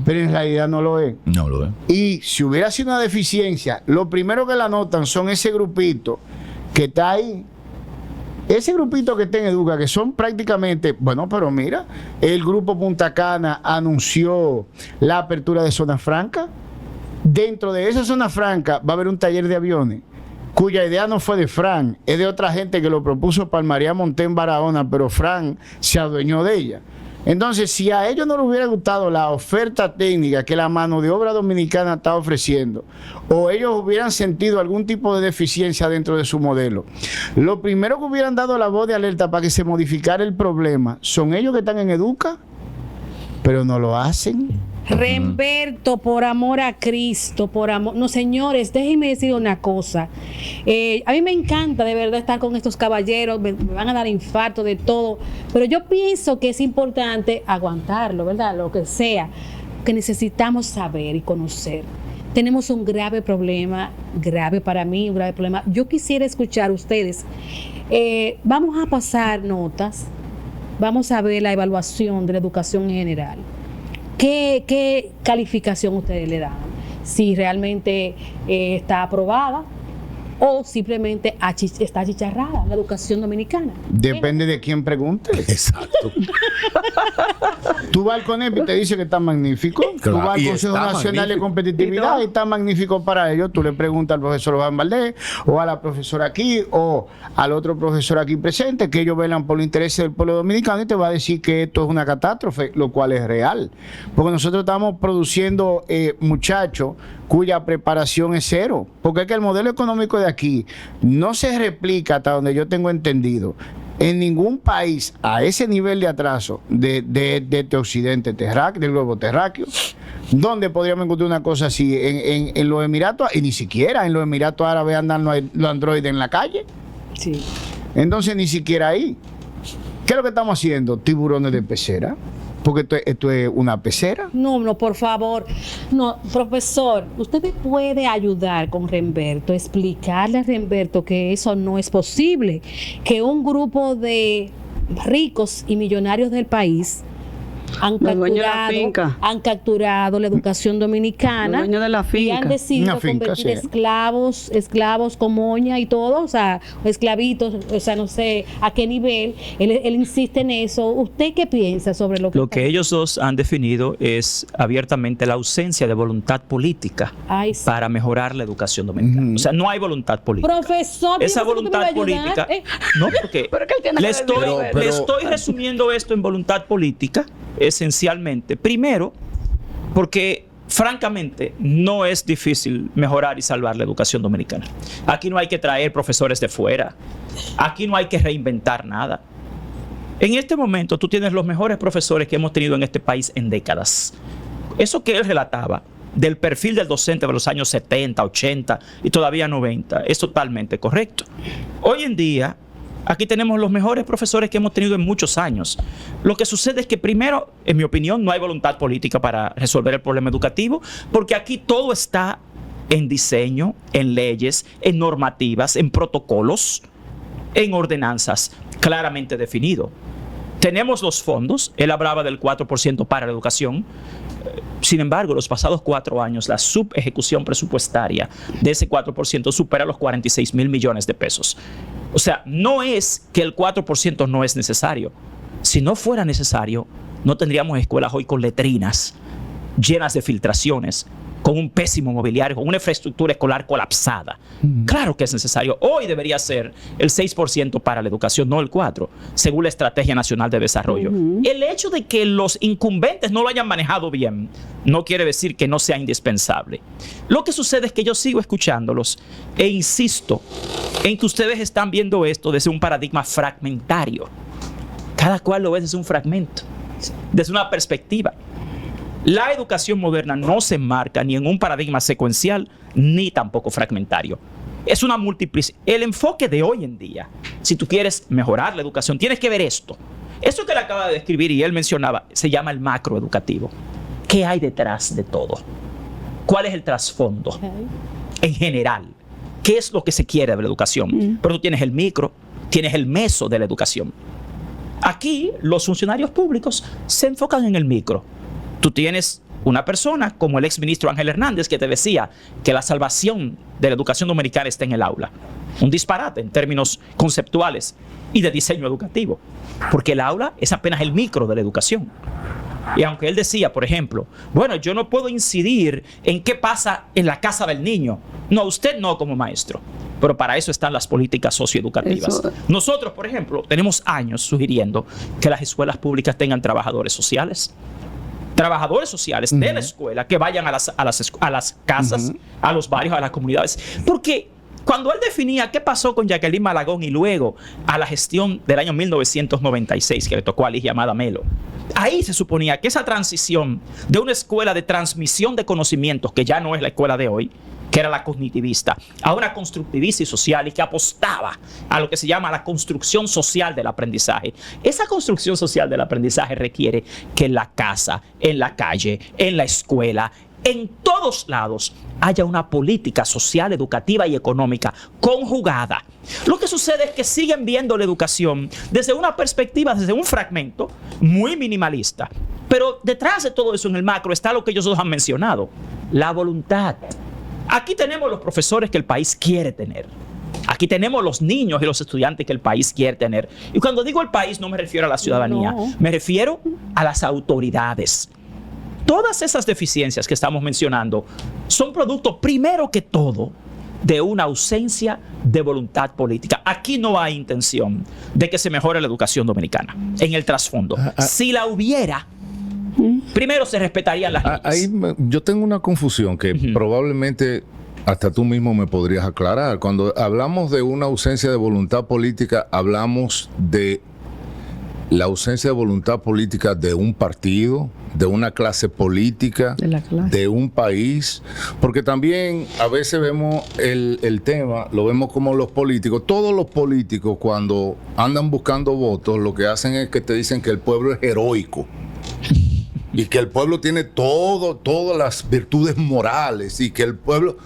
pero en realidad no lo es. No lo es. Y si hubiera sido una deficiencia, lo primero que la notan son ese grupito que está ahí. Ese grupito que está en Educa, que son prácticamente, bueno, pero mira, el grupo Punta Cana anunció la apertura de zona franca. Dentro de esa zona franca va a haber un taller de aviones, cuya idea no fue de Fran, es de otra gente que lo propuso para María Monté en Barahona, pero Fran se adueñó de ella. Entonces, si a ellos no les hubiera gustado la oferta técnica que la mano de obra dominicana está ofreciendo, o ellos hubieran sentido algún tipo de deficiencia dentro de su modelo, lo primero que hubieran dado la voz de alerta para que se modificara el problema son ellos que están en Educa, pero no lo hacen. Remberto, por amor a Cristo, por amor. No, señores, déjenme decir una cosa. A mí me encanta de verdad estar con estos caballeros, me van a dar infarto de todo, pero yo pienso que es importante aguantarlo, ¿verdad? Lo que sea, que necesitamos saber y conocer. Tenemos un grave problema, grave para mí, un grave problema. Yo quisiera escuchar ustedes. Vamos a pasar notas, vamos a ver la evaluación de la educación en general. ¿Qué calificación ustedes le dan? Si realmente está aprobada o simplemente está achicharrada la educación dominicana. Depende de quién pregunte. Exacto. Tú vas al CONEP y te dice que está magnífico. Claro, Tú vas al y Consejo está Nacional de magnífico. Competitividad y está magnífico para ellos. Tú le preguntas al profesor Juan Valdés o a la profesora aquí o al otro profesor aquí presente que ellos velan por los intereses del pueblo dominicano y te va a decir que esto es una catástrofe, lo cual es real. Porque nosotros estamos produciendo muchachos cuya preparación es cero. Porque es que el modelo económico de aquí no se replica, hasta donde yo tengo entendido, en ningún país a ese nivel de atraso de este occidente terráqueo, del globo terráqueo, donde podríamos encontrar una cosa así en los Emiratos, y ni siquiera en los Emiratos Árabes andan los androides en la calle. Sí. Entonces ni siquiera ahí. ¿Qué es lo que estamos haciendo? Tiburones de pecera. Porque esto es una pecera. No, por favor. No, profesor, usted me puede ayudar con Remberto, explicarle a Remberto que eso no es posible, que un grupo de ricos y millonarios del país han Los dueños de la finca. capturado la educación dominicana Los dueños de la y finca. han decidido Una finca, convertir sí. esclavos con moña y todo, o sea, esclavitos, o sea, no sé a qué nivel. Él insiste en eso. ¿Usted qué piensa sobre lo que ellos dos han definido es abiertamente la ausencia de voluntad política Ay, sí. para mejorar la educación dominicana. O sea, no hay voluntad política. Profesor, Esa ¿piensa que usted me va voluntad a ayudar? política, no, porque Pero que él tiene le que estoy, decir, pero- le estoy resumiendo esto en voluntad política, esencialmente. Primero, porque francamente no es difícil mejorar y salvar la educación dominicana. Aquí no hay que traer profesores de fuera, aquí no hay que reinventar nada. En este momento tú tienes los mejores profesores que hemos tenido en este país en décadas. Eso que él relataba del perfil del docente de los años 70, 80 y todavía 90 es totalmente correcto. Hoy en día, aquí tenemos los mejores profesores que hemos tenido en muchos años. Lo que sucede es que primero, en mi opinión, no hay voluntad política para resolver el problema educativo, porque aquí todo está en diseño, en leyes, en normativas, en protocolos, en ordenanzas claramente definido. Tenemos los fondos, él hablaba del 4% para la educación. Sin embargo, los pasados 4 años, la subejecución presupuestaria de ese 4% supera los 46,000 millones de pesos. O sea, no es que el 4% no es necesario. Si no fuera necesario, no tendríamos escuelas hoy con letrinas, llenas de filtraciones, con un pésimo mobiliario, con una infraestructura escolar colapsada. Claro que es necesario. Hoy debería ser el 6% para la educación, no el 4%, según la Estrategia Nacional de Desarrollo. El hecho de que los incumbentes no lo hayan manejado bien no quiere decir que no sea indispensable. Lo que sucede es que yo sigo escuchándolos e insisto en que ustedes están viendo esto desde un paradigma fragmentario. Cada cual lo ve desde un fragmento, desde una perspectiva. La educación moderna no se enmarca ni en un paradigma secuencial ni tampoco fragmentario. Es una multiplicidad. El enfoque de hoy en día, si tú quieres mejorar la educación, tienes que ver esto. Eso que él acaba de describir y él mencionaba, se llama el macroeducativo. ¿Qué hay detrás de todo? ¿Cuál es el trasfondo? En general, ¿qué es lo que se quiere de la educación? Pero tú tienes el micro, tienes el meso de la educación. Aquí los funcionarios públicos se enfocan en el micro. Tú tienes una persona como el exministro Ángel Hernández que te decía que la salvación de la educación dominicana está en el aula. Un disparate en términos conceptuales y de diseño educativo, porque el aula es apenas el micro de la educación. Y aunque él decía, por ejemplo, bueno, yo no puedo incidir en qué pasa en la casa del niño. No, usted no como maestro. Pero para eso están las políticas socioeducativas. Eso- Nosotros, por ejemplo, tenemos años sugiriendo que las escuelas públicas tengan trabajadores sociales. Trabajadores sociales de la escuela que vayan a las casas, a los barrios, a las comunidades. Porque cuando él definía qué pasó con Jacqueline Malagón y luego a la gestión del año 1996 que le tocó a Ligia Amada Melo, ahí se suponía que esa transición de una escuela de transmisión de conocimientos, que ya no es la escuela de hoy, que era la cognitivista, a una constructivista y social, y que apostaba a lo que se llama la construcción social del aprendizaje. Esa construcción social del aprendizaje requiere que en la casa, en la calle, en la escuela, en todos lados haya una política social, educativa y económica conjugada. Lo que sucede es que siguen viendo la educación desde una perspectiva, desde un fragmento muy minimalista. Pero detrás de todo eso en el macro está lo que ellos dos han mencionado, la voluntad. Aquí tenemos los profesores que el país quiere tener. Aquí tenemos los niños y los estudiantes que el país quiere tener. Y cuando digo el país no me refiero a la ciudadanía, me refiero a las autoridades. Todas esas deficiencias que estamos mencionando son producto, primero que todo, de una ausencia de voluntad política. Aquí no hay intención de que se mejore la educación dominicana en el trasfondo. Si la hubiera, primero se respetarían las leyes. Ahí yo tengo una confusión que probablemente hasta tú mismo me podrías aclarar. Cuando hablamos de una ausencia de voluntad política, hablamos de la ausencia de voluntad política de un partido, de una clase política, De la clase. de un país, porque también a veces vemos el tema, lo vemos como los políticos. Todos los políticos cuando andan buscando votos, lo que hacen es que te dicen que el pueblo es heroico y que el pueblo tiene todas las virtudes morales y que el pueblo...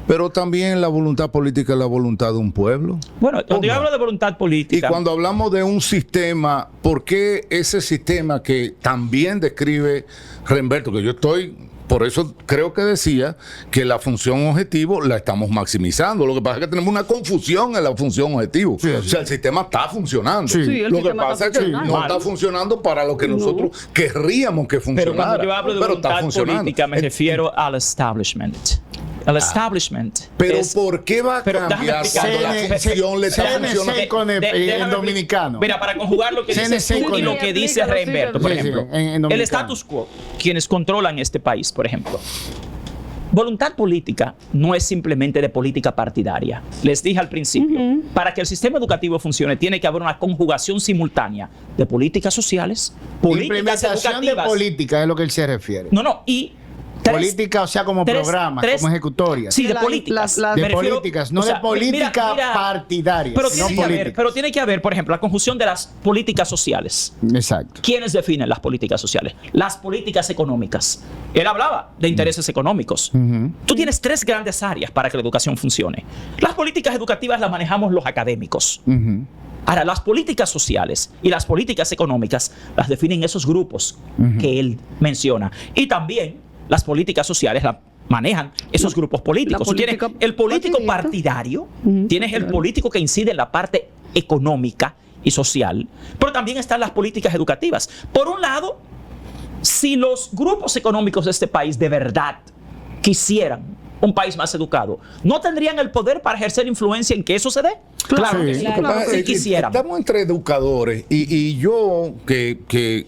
Pero también la voluntad política es la voluntad de un pueblo. Bueno, cuando yo hablo de voluntad Y política, cuando hablamos de un sistema, ¿por qué ese sistema que también describe Remberto, que yo estoy, por eso creo que decía que la función objetivo la estamos maximizando? Lo que pasa es que tenemos una confusión en la función objetivo. Sí, o sea, el sistema está funcionando. Sí. Sí, el Lo que sistema pasa es está que funcionando. no está funcionando para lo que nosotros querríamos que pero funcionara. cuando yo hablo de Pero está voluntad funcionando. política me refiero al establishment. El establishment. Pero es- ¿por qué va a Pero déjame cambiar explicar. cuando la función le está CNC funcionando? con el Déjame dominicano. Mira, para conjugar lo que dices CNC tú y con lo el- que dice Explícalo, Remberto, por sí, sí, ejemplo. en El dominicano. status quo, quienes controlan este país, por ejemplo. Voluntad política no es simplemente de política partidaria. Les dije al principio, para que el sistema educativo funcione tiene que haber una conjugación simultánea de políticas sociales, políticas Implementación de educativas. política es lo que él se refiere. No, y Política, o sea, como programas, como ejecutorias. Sí, de La- políticas. la- De Me refiero- políticas, no o sea, de política partidaria, Pero sino tiene, que haber, políticas. pero tiene que haber, por ejemplo, la conjunción de las políticas sociales. Exacto. ¿Quiénes definen las políticas sociales? Las políticas económicas. Él hablaba de intereses económicos. Tú tienes tres grandes áreas para que la educación funcione. Las políticas educativas las manejamos los académicos. Ahora, las políticas sociales y las políticas económicas las definen esos grupos que él menciona. Y también las políticas sociales las manejan esos grupos políticos. Tú tienes política el político partidista. partidario, tienes el político que incide en la parte económica y social, pero también están las políticas educativas. Por un lado, si los grupos económicos de este país de verdad quisieran un país más educado, ¿no tendrían el poder para ejercer influencia en que eso se dé? Claro que Sí. sí. Lo que pasa es Si que quisieran. estamos entre educadores y yo que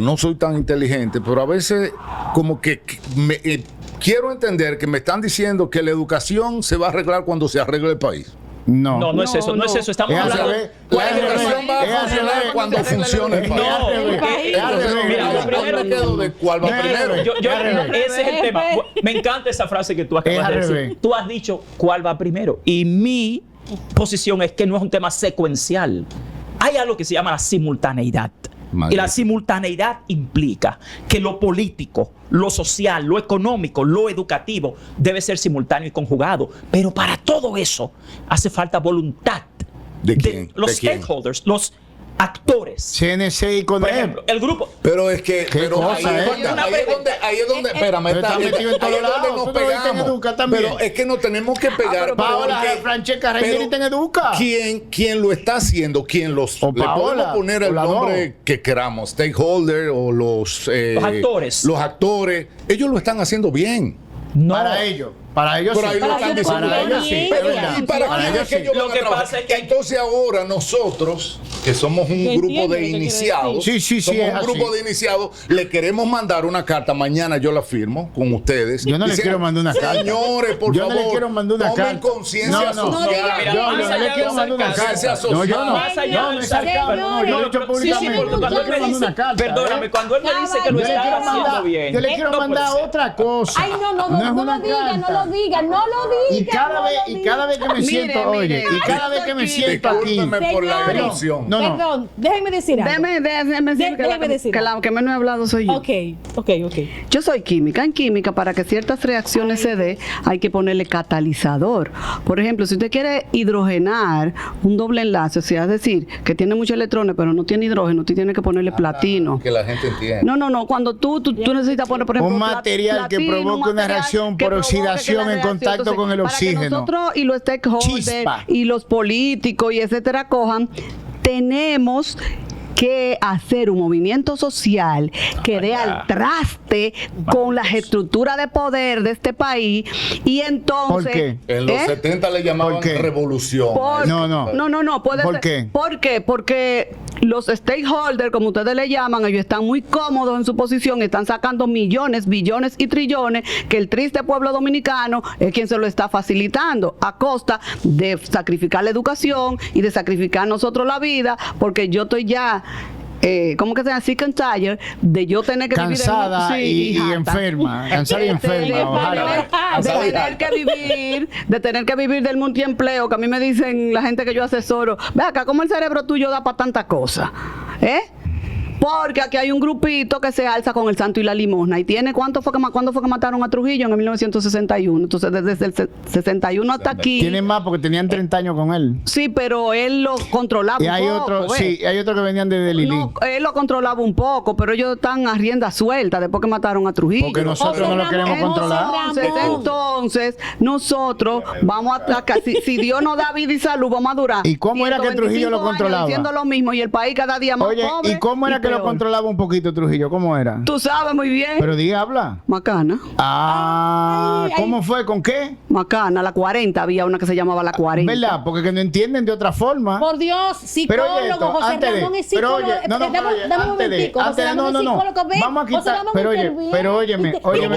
no soy tan inteligente, pero a veces como que quiero entender que me están diciendo que la educación se va a arreglar cuando se arregle el país. No. No, no es eso, no es no. eso. Estamos Es al hablando. revés. La Es al educación revés. va Es a al funcionar revés. cuando funcione el país. No, Es al revés. mira, lo primero- ¿Dónde quedo de cuál va No, primero? Ese es el tema. Me encanta esa frase que tú acabas Es al de decir. revés. Tú has dicho cuál va primero. Y mi posición es que no es un tema secuencial. Hay algo que se llama la simultaneidad. Madre. Y la simultaneidad implica que lo político, lo social, lo económico, lo educativo debe ser simultáneo y conjugado. Pero para todo eso hace falta voluntad ¿De quién? los ¿De quién? stakeholders, los actores. CNC y Por CONEP. ejemplo, el grupo. Pero es que Qué cosa, ahí es donde, espérame, Pero está metido en todos ahí es donde lados. nos Tú no viste en pegamos. Educa también. Pero es que nos tenemos que pegar. Paola porque- Francesca Rangel está en Educa. ¿Quién lo está haciendo? ¿Quién los O le Paola, podemos poner el o la nombre dos. que queramos? Stakeholder o los actores. Los actores, ellos lo están haciendo bien. No. Para ellos Pero sí. ahí lo están diciendo. Para ellos sí. Pero, es verdad. ¿y para Para qué ellos es que sí. ellos Lo van a que trabajar? pasa es que- Entonces ahora nosotros, que somos un Yo grupo entiendo lo de que quiere iniciados, decir. Sí, somos es un así. grupo de iniciados, le queremos mandar una carta, mañana yo la firmo con ustedes. Yo no le diciendo, quiero mandar una carta. Señores, por Yo favor, no le quiero mandar una tomen carta. conciencia No, no. social. diga- Yo más no allá le del quiero mandar una sarcasmo. carta. No, yo no. Más allá No, del no es sarcasmo. No, yo lo he dicho Sí, públicamente. sí, porque Yo cuando le él me quiero mandar dice, una carta. perdóname, cuando él me dice que lo Yo le está quiero haciendo mandar, bien. yo le quiero no mandar puede ser. otra cosa. Ay, no es lo una diga, carta. no lo diga, no lo diga. Y cada vez, no lo y cada vez que me Mire, siento, mire, oye, y cada vez que me siento aquí. Discúlpeme por la Señores. interrupción. No, no. Perdón, déjenme decir algo. Déjeme decir Déjeme decir que la que menos he hablado soy yo. Ok. Yo soy química. En química, para que ciertas reacciones se dé, hay que ponerle catalizador. Por ejemplo, si usted quiere hidrogenar un doble enlace, o sea, es decir, que tiene muchos electrones, pero no tiene hidrógeno, usted tiene que ponerle platino. Que la gente entienda. No. Cuando tú necesitas poner, por ejemplo, Un material que platino, provoque un una material reacción que por provoque que la oxidación en reacción, contacto con el para que oxígeno. nosotros y los stakeholders Chispa. y los políticos y etcétera cojan, tenemos que hacer un movimiento social que dé al traste con las estructuras de poder de este país y entonces ¿Por qué? En los 70 le llamaban ¿Por qué? revolución. No. puede ¿Por ser. qué? ¿Por qué? Porque los stakeholders, como ustedes le llaman, ellos están muy cómodos en su posición, están sacando millones, billones y trillones, que el triste pueblo dominicano es quien se lo está facilitando a costa de sacrificar la educación y de sacrificar nosotros la vida, porque yo estoy ya ¿cómo que se llama? Sick and tired de yo tener que Cansada vivir y harta. enferma. Cansada y enferma. Ojalá. De tener que vivir del multiempleo, que a mí me dicen la gente que yo asesoro, ve acá, ¿cómo el cerebro tuyo da para tanta cosa? Porque aquí hay un grupito que se alza con el santo y la limosna. ¿Y tiene cuándo fue que mataron a Trujillo? En 1961. Entonces, desde el 61 hasta aquí. Tienen más porque tenían 30 años con él. Sí, pero él lo controlaba Y hay un poco. otros, sí, hay otros que venían de Lili. No, él lo controlaba un poco, pero ellos están a rienda suelta después que mataron a Trujillo. Porque nosotros no lo queremos controlar. Entonces, nosotros vamos a si Dios nos da vida y salud, vamos a durar. ¿Y cómo era que Trujillo 125 lo años controlaba? diciendo lo mismo y el país cada día más Oye, pobre. ¿y cómo era que lo peor. controlaba un poquito Trujillo? ¿Cómo era? Tú sabes muy bien. Pero di, habla. Macana. ¿Cómo fue? ¿Con qué? Macana, la 40, había una que se llamaba la 40. ¿Verdad? Porque que no entienden de otra forma. Por Dios, Pero psicólogo, oye esto, José antes de- Ramón es pero psicólogo. oye, no, Dame pero oye, un antes de- momentico, José antes de- Ramón es psicólogo, ven, vamos a José quitar, Ramón pero oye, interviene. pero óyeme,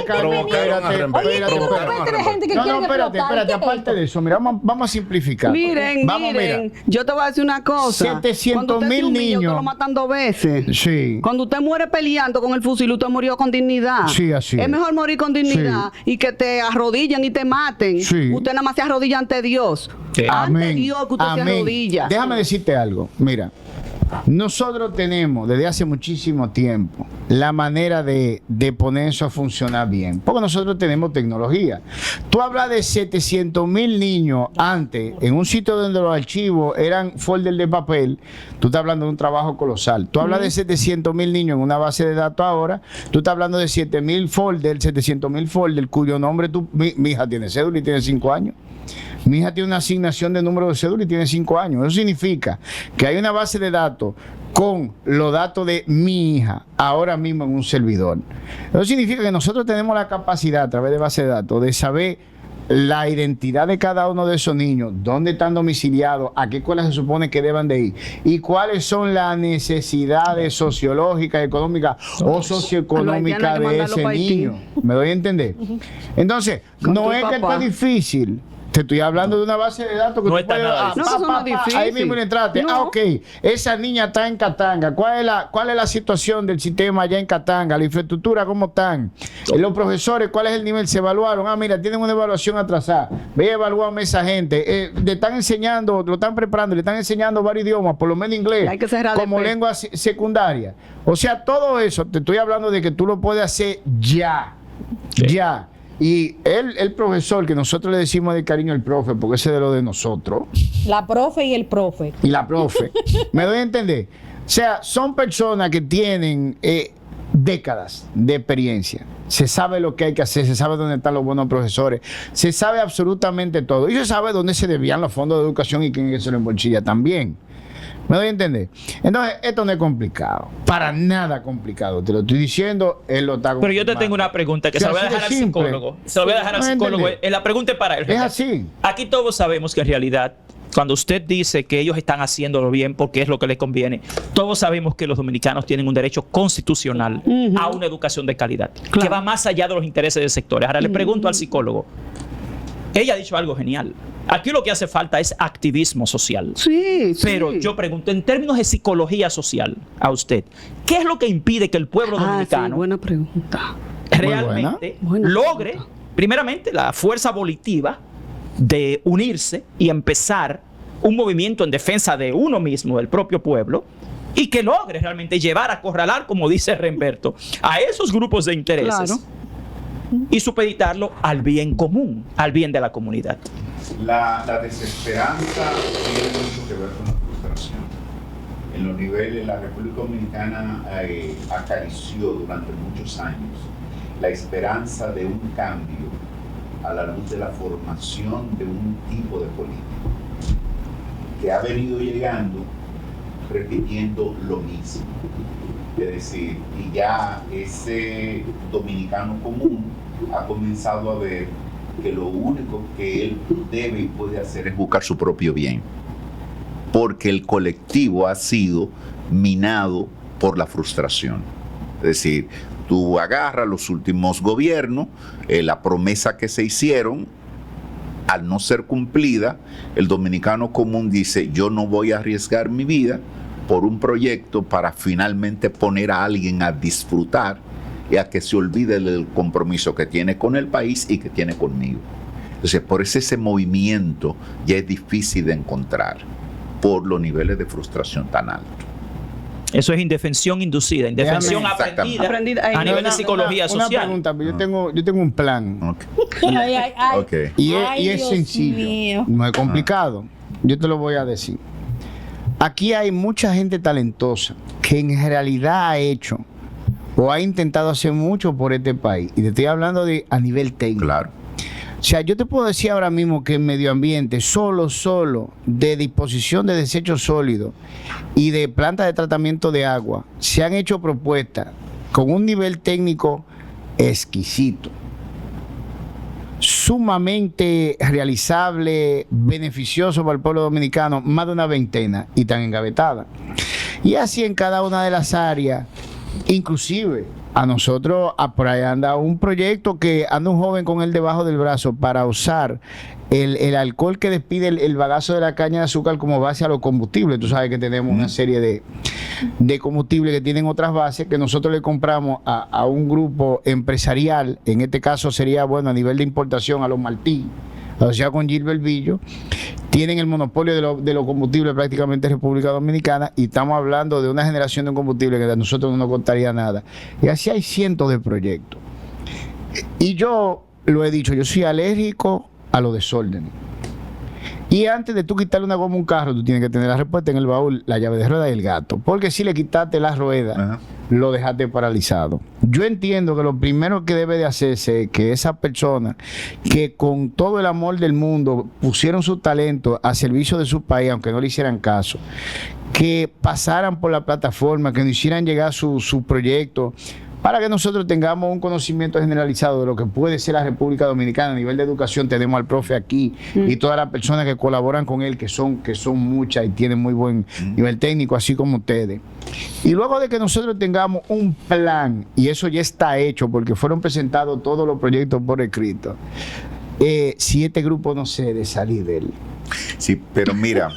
Carlos, espérate, Oye, tú no respetas de gente que No, quiere espérate, explotar. ¿Qué es aparte de eso, mira, vamos a simplificar. Miren, Vamos, miren, yo te voy a decir una cosa. 700.000 Cuando usted tiene un niño, niños. usted lo matan 2 veces. Sí. Cuando usted muere peleando con el fusil, usted murió con dignidad. Sí, así es es. mejor morir con dignidad y que te arrodillen y te maten. Sí. Usted nada más se arrodilla ante Dios. Sí. Ante Dios que usted se arrodilla. Déjame decirte algo. Mira, nosotros tenemos desde hace muchísimo tiempo la manera de poner eso a funcionar bien. Porque nosotros tenemos tecnología. Tú hablas de 700.000 niños antes, en un sitio donde los archivos eran folder de papel. Tú estás hablando de un trabajo colosal. Tú hablas de 700.000 niños en una base de datos ahora. Tú estás hablando de 700.000 folders, cuyo nombre mi hija tiene cédula y tiene 5 años. Mi hija tiene una asignación de número de cédula y tiene 5 años. Eso significa que hay una base de datos con los datos de mi hija ahora mismo en un servidor. Eso significa que nosotros tenemos la capacidad a través de base de datos de saber la identidad de cada uno de esos niños, dónde están domiciliados, a qué escuela se supone que deban de ir y cuáles son las necesidades sociológicas, económicas o socioeconómicas de ese niño. ¿Me doy a entender? Entonces, Con no tu es que papá. está difícil. Te estoy hablando de una base de datos que No tú está puedes... nada difícil. No, eso no es difícil. Ahí mismo le entraste. No. Ok, esa niña está en Katanga. ¿Cuál es la situación del sistema allá en Katanga? La infraestructura, ¿cómo están? Los profesores, ¿cuál es el nivel? Se evaluaron. Mira, tienen una evaluación atrasada. Ve a evaluarme a esa gente. Le están enseñando, lo están preparando, le están enseñando varios idiomas, por lo menos inglés, Y hay que cerrar como después. lengua secundaria. O sea, todo eso, te estoy hablando de que tú lo puedes hacer ya. Sí. Ya. Y el profesor, que nosotros le decimos de cariño el profe, porque ese es de lo de nosotros, La profe y el profe. y la profe, ¿me doy a entender? O sea, son personas que tienen décadas de experiencia. Se sabe lo que hay que hacer, se sabe dónde están los buenos profesores, se sabe absolutamente todo. Y se sabe dónde se desvían los fondos de educación y quién se lo embolsilla también. ¿Me doy a entender? Entonces, esto no es complicado. Para nada complicado. Te lo estoy diciendo, él lo está Pero yo te confirmando. tengo una pregunta que se la voy a así de dejar al simple. psicólogo. Se la voy a dejar al No psicólogo. entendí. La pregunta es para él. Es así. Aquí todos sabemos que en realidad, cuando usted dice que ellos están haciéndolo bien porque es lo que les conviene, todos sabemos que los dominicanos tienen un derecho constitucional a una educación de calidad, que va más allá de los intereses de sectores. Ahora le pregunto al psicólogo. Ella ha dicho algo genial. Aquí lo que hace falta es activismo social. Sí, sí. Pero yo pregunto, en términos de psicología social, a usted, ¿qué es lo que impide que el pueblo Sí, dominicano buena pregunta. realmente Buena logre, pregunta. primeramente, la fuerza volitiva de unirse y empezar un movimiento en defensa de uno mismo, del propio pueblo, y que logre realmente llevar, acorralar, como dice Remberto, a esos grupos de intereses Claro. y supeditarlo al bien común, al bien de la comunidad? La desesperanza tiene mucho que ver con la frustración. En los niveles, la República Dominicana acarició durante muchos años la esperanza de un cambio a la luz de la formación de un tipo de política que ha venido llegando repitiendo lo mismo. Es decir, y ya ese dominicano común ha comenzado a ver que lo único que él debe y puede hacer es buscar su propio bien, porque el colectivo ha sido minado por la frustración. Es decir, tú agarras los últimos gobiernos, la promesa que se hicieron, al no ser cumplida, el dominicano común dice, yo no voy a arriesgar mi vida por un proyecto para finalmente poner a alguien a disfrutar y a que se olvide del compromiso que tiene con el país y que tiene conmigo. Entonces, por eso ese movimiento ya es difícil de encontrar por los niveles de frustración tan altos. Eso es indefensión inducida, indefensión Exactamente. aprendida Aprendida. a nivel de psicología una social. pregunta, yo tengo un plan. Ok. Ay, ay, ay. Ok. Y Ay, es Dios sencillo, mío. no es complicado. Yo te lo voy a decir. Aquí hay mucha gente talentosa que en realidad ha hecho o ha intentado hacer mucho por este país. Y te estoy hablando de a nivel técnico. Claro. O sea, yo te puedo decir ahora mismo que en medio ambiente, solo de disposición de desechos sólidos y de plantas de tratamiento de agua, se han hecho propuestas con un nivel técnico exquisito, sumamente realizable, beneficioso para el pueblo dominicano, más de una veintena, y tan engavetadas. Y así en cada una de las áreas, inclusive a nosotros, por ahí anda un proyecto que anda un joven con él debajo del brazo para usar el alcohol que despide el bagazo de la caña de azúcar como base a los combustibles. Tú sabes que tenemos una serie de combustibles que tienen otras bases que nosotros le compramos a un grupo empresarial, en este caso sería, bueno, a nivel de importación a los Martí, asociado con Gilbert Villo, tienen el monopolio de los combustibles prácticamente en República Dominicana, y estamos hablando de una generación de combustible que a nosotros no nos costaría nada. Y así hay cientos de proyectos. Y yo lo he dicho, yo soy alérgico a los desórdenes. Y antes de tú quitarle una goma a un carro, tú tienes que tener la respuesta en el baúl, la llave de rueda y el gato. Porque si le quitaste la rueda, Ajá. lo dejaste paralizado. Yo entiendo que lo primero que debe de hacerse es que esas personas que con todo el amor del mundo pusieron su talento a servicio de su país, aunque no le hicieran caso, que pasaran por la plataforma, que nos hicieran llegar su proyecto, para que nosotros tengamos un conocimiento generalizado de lo que puede ser la República Dominicana a nivel de educación. Tenemos al profe aquí y todas las personas que colaboran con él, que son muchas y tienen muy buen nivel técnico, así como ustedes. Y luego de que nosotros tengamos un plan, y eso ya está hecho porque fueron presentados todos los proyectos por escrito, si este grupo no cede salir de él. Sí, pero mira,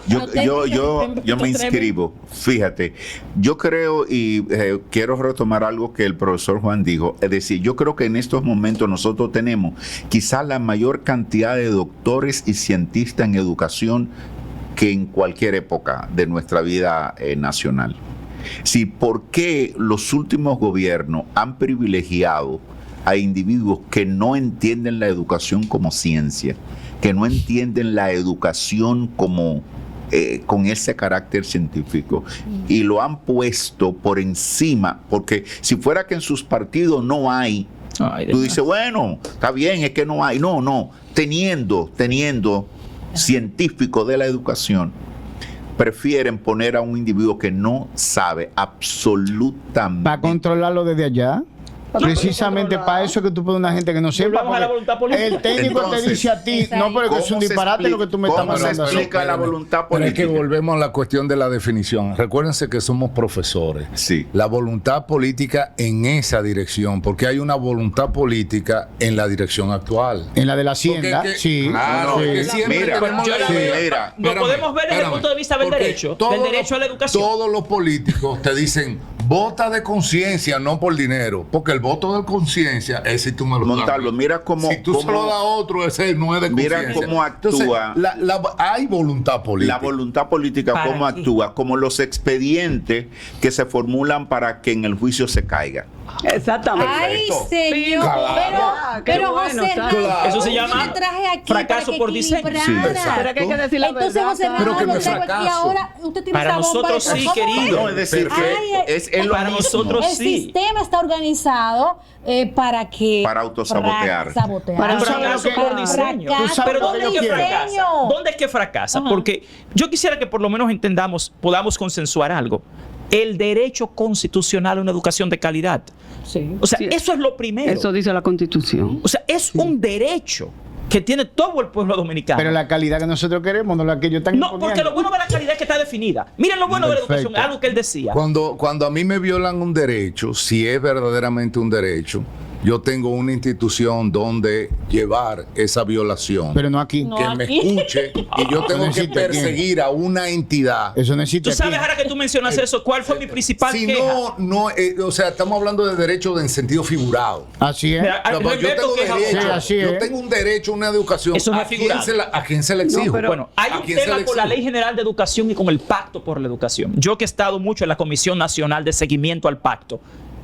yo me inscribo. Fíjate, yo creo y quiero retomar algo que el profesor Juan dijo. Es decir, yo creo que en estos momentos nosotros tenemos quizás la mayor cantidad de doctores y cientistas en educación que en cualquier época de nuestra vida nacional. Sí, ¿por qué los últimos gobiernos han privilegiado a individuos que no entienden la educación como ciencia, que no entienden la educación como con ese carácter científico, y lo han puesto por encima, porque si fuera que en sus partidos no hay, tú dices, bueno, está bien, es que no hay. No, teniendo científicos de la educación, prefieren poner a un individuo que no sabe absolutamente. Para controlarlo desde allá. Precisamente para eso que tú pones una gente que no sepa. Volvamos a la voluntad política. El técnico Entonces, te dice a ti, no, pero que es un disparate lo que tú me estás ¿Cómo se mandando. explica la voluntad Pero es política? que volvemos a la cuestión de la definición. Recuérdense que somos profesores. Sí. La voluntad política en esa dirección, porque hay una voluntad política en la dirección actual. En la de la hacienda, Porque es que- sí. Claro, Sí. es que siempre Mira, tenemos yo la la idea. veo- Mira, Lo podemos ver desde el punto de vista del porque derecho, todos del derecho a la educación. Todos los políticos te dicen, vota de conciencia, no por dinero, porque el voto de conciencia es si tú me lo das. Montalvo, mira cómo- Si tú se lo das a otro, ese no es de Mira conciencia. cómo actúa. Entonces, hay voluntad política. La voluntad política, ¿Para cómo qué? actúa, como los expedientes que se formulan para que en el juicio se caiga. Exactamente. Ay, Perfecto. señor. Claro. Pero Qué bueno, José claro. Ramos, Eso se yo llama te traje aquí fracaso para que por diseño. equilibrara. Sí, exacto. Pero que hay que decir la Entonces, verdad, José cara. Pero que Ramos, no es lo traigo aquí fracaso. ahora. Usted tiene Para esa bomba nosotros de- sí, ¿Cómo querido. No, es decir, Ay, que es lo para mismo. nosotros el sí. sistema está organizado para que... Para autosabotear. Sabotear. Para Un ¿Tú sabes fracaso lo que- por diseño. ¿Tú sabes Pero lo que ¿dónde yo es que quiero? fracasa? ¿Dónde es que fracasa? Ajá. Porque yo quisiera que por lo menos entendamos, podamos consensuar algo. El derecho constitucional a una educación de calidad. Sí. O sea, Sí. eso es lo primero. Eso dice la Constitución. O sea, es un derecho que tiene todo el pueblo dominicano. Pero la calidad que nosotros queremos, no la que ellos están No, porque imponiendo. lo bueno de la calidad es que está definida. Miren lo bueno de la Perfecto. educación, algo que él decía. Cuando a mí me violan un derecho, si es verdaderamente un derecho, yo tengo una institución donde llevar esa violación. Pero no aquí. No. que me escuche y yo tengo No que existe aquí. perseguir a una entidad. Eso no existe Tú sabes, aquí. ahora que tú mencionas eso, ¿cuál fue mi principal Si queja? no, o sea, estamos hablando de derecho en sentido figurado. Así es. Mira, O sea, pues yo Roberto tengo queja derecho, mucho. Sí, así yo es. tengo un derecho a una educación. Eso no ¿A es quién figurado. ¿A quién se le exijo? pero- Bueno, hay ¿A un quién se tema le con la exige? Ley General de Educación y con el Pacto por la Educación. Yo que he estado mucho en la Comisión Nacional de Seguimiento al Pacto,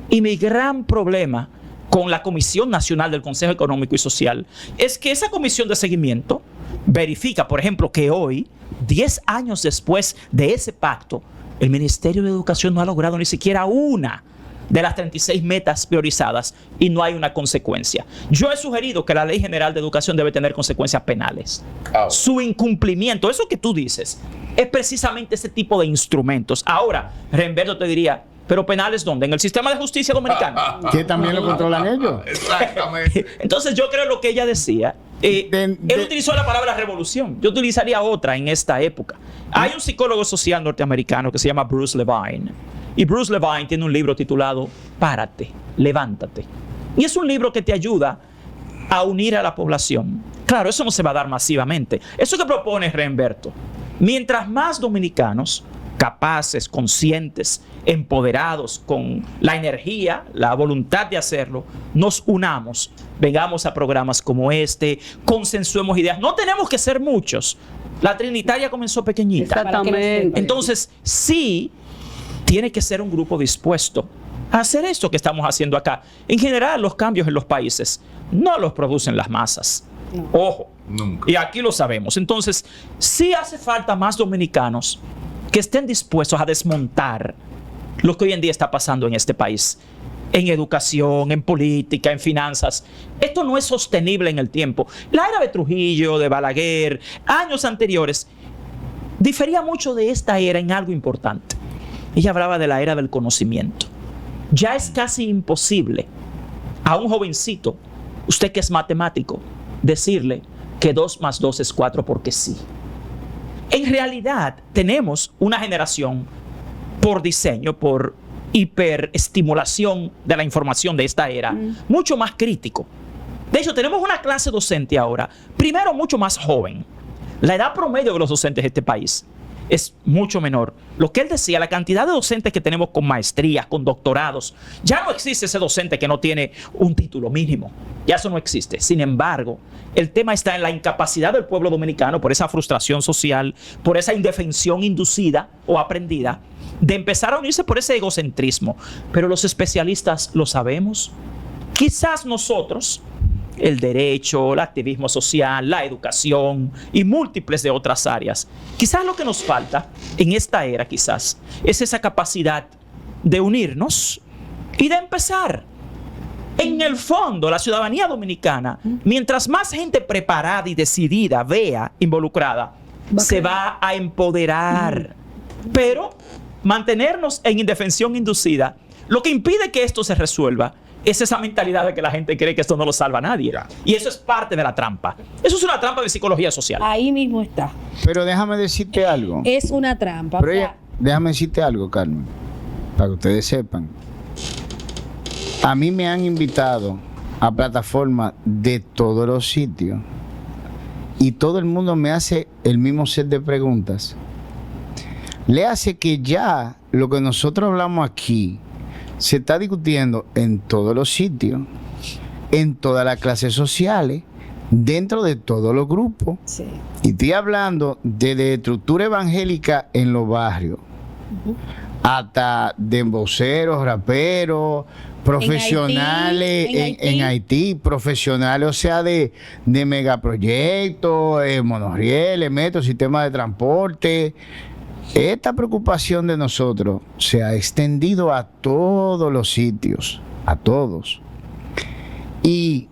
y mi gran problema con la Comisión Nacional del Consejo Económico y Social es que esa comisión de seguimiento verifica, por ejemplo, que hoy, 10 años después de ese pacto, el Ministerio de Educación no ha logrado ni siquiera una de las 36 metas priorizadas y no hay una consecuencia. Yo he sugerido que la Ley General de Educación debe tener consecuencias penales. Ah. Su incumplimiento, eso que tú dices, es precisamente ese tipo de instrumentos. Ahora, Renberto te diría, ¿pero penales dónde? ¿En el sistema de justicia dominicano? Que también lo controlan ellos. Exactamente. Entonces yo creo lo que ella decía. Él de- utilizó la palabra revolución. Yo utilizaría otra en esta época. Hay un psicólogo social norteamericano que se llama Bruce Levine. Y Bruce Levine tiene un libro titulado Párate, levántate. Y es un libro que te ayuda a unir a la población. Claro, eso no se va a dar masivamente. Eso que propone Renberto. Mientras más dominicanos capaces, conscientes, empoderados, con la energía, la voluntad de hacerlo, nos unamos, vengamos a programas como este, consensuemos ideas. No tenemos que ser muchos. La Trinitaria comenzó pequeñita. Exactamente. Entonces, sí, tiene que ser un grupo dispuesto a hacer esto que estamos haciendo acá. En general, los cambios en los países no los producen las masas. Ojo. Nunca. Y aquí lo sabemos. Entonces, sí hace falta más dominicanos que estén dispuestos a desmontar lo que hoy en día está pasando en este país. En educación, en política, en finanzas. Esto no es sostenible en el tiempo. La era de Trujillo, de Balaguer, años anteriores, difería mucho de esta era en algo importante. Ella hablaba de la era del conocimiento. Ya es casi imposible a un jovencito, usted que es matemático, decirle que 2 más 2 es 4 porque sí. En realidad, tenemos una generación por diseño, por hiperestimulación de la información de esta era, mucho más crítico. De hecho, tenemos una clase docente ahora, primero mucho más joven. La edad promedio de los docentes de este país es mucho menor. Lo que él decía, la cantidad de docentes que tenemos con maestrías, con doctorados, ya no existe ese docente que no tiene un título mínimo. Ya eso no existe. Sin embargo, el tema está en la incapacidad del pueblo dominicano por esa frustración social, por esa indefensión inducida o aprendida, de empezar a unirse por ese egocentrismo. Pero los especialistas lo sabemos. Quizás nosotros, el derecho, el activismo social, la educación y múltiples de otras áreas, quizás lo que nos falta en esta era quizás es esa capacidad de unirnos y de empezar. En el fondo, la ciudadanía dominicana, mientras más gente preparada y decidida vea involucrada, se va a empoderar. Pero mantenernos en indefensión inducida, lo que impide que esto se resuelva es esa mentalidad de que la gente cree que esto no lo salva a nadie. Y eso es parte de la trampa. Eso es una trampa de psicología social. Ahí mismo está. Pero déjame decirte algo. Es una trampa. Pero o sea, déjame decirte algo, Carmen, para que ustedes sepan. A mí me han invitado a plataformas de todos los sitios y todo el mundo me hace el mismo set de preguntas. Le hace que ya lo que nosotros hablamos aquí se está discutiendo en todos los sitios, en todas las clases sociales, dentro de todos los grupos. sí. Y estoy hablando de estructura evangélica en los barrios, hasta de voceros, raperos, profesionales en Haití, profesionales, o sea, de megaproyectos, monorrieles, metro, sistemas de transporte. Esta preocupación de nosotros se ha extendido a todos los sitios, a todos. Y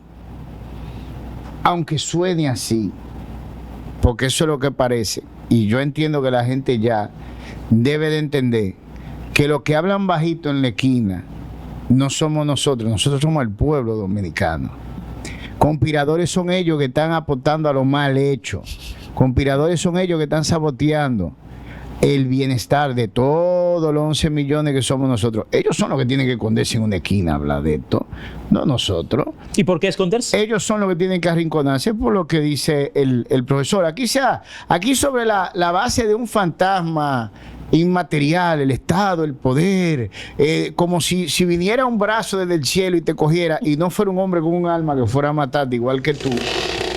aunque suene así, porque eso es lo que parece, y yo entiendo que la gente ya debe de entender que los que hablan bajito en la esquina no somos nosotros somos el pueblo dominicano. Conspiradores son ellos que están aportando a lo mal hecho. Conspiradores son ellos que están saboteando el bienestar de todos los 11 millones que somos nosotros. Ellos son los que tienen que esconderse en una esquina a hablar de esto, no nosotros. ¿Y por qué esconderse? Ellos son los que tienen que arrinconarse por lo que dice el profesor. Aquí sobre la base de un fantasma inmaterial, el Estado, el poder, como si viniera un brazo desde el cielo y te cogiera y no fuera un hombre con un alma que fuera a matarte igual que tú.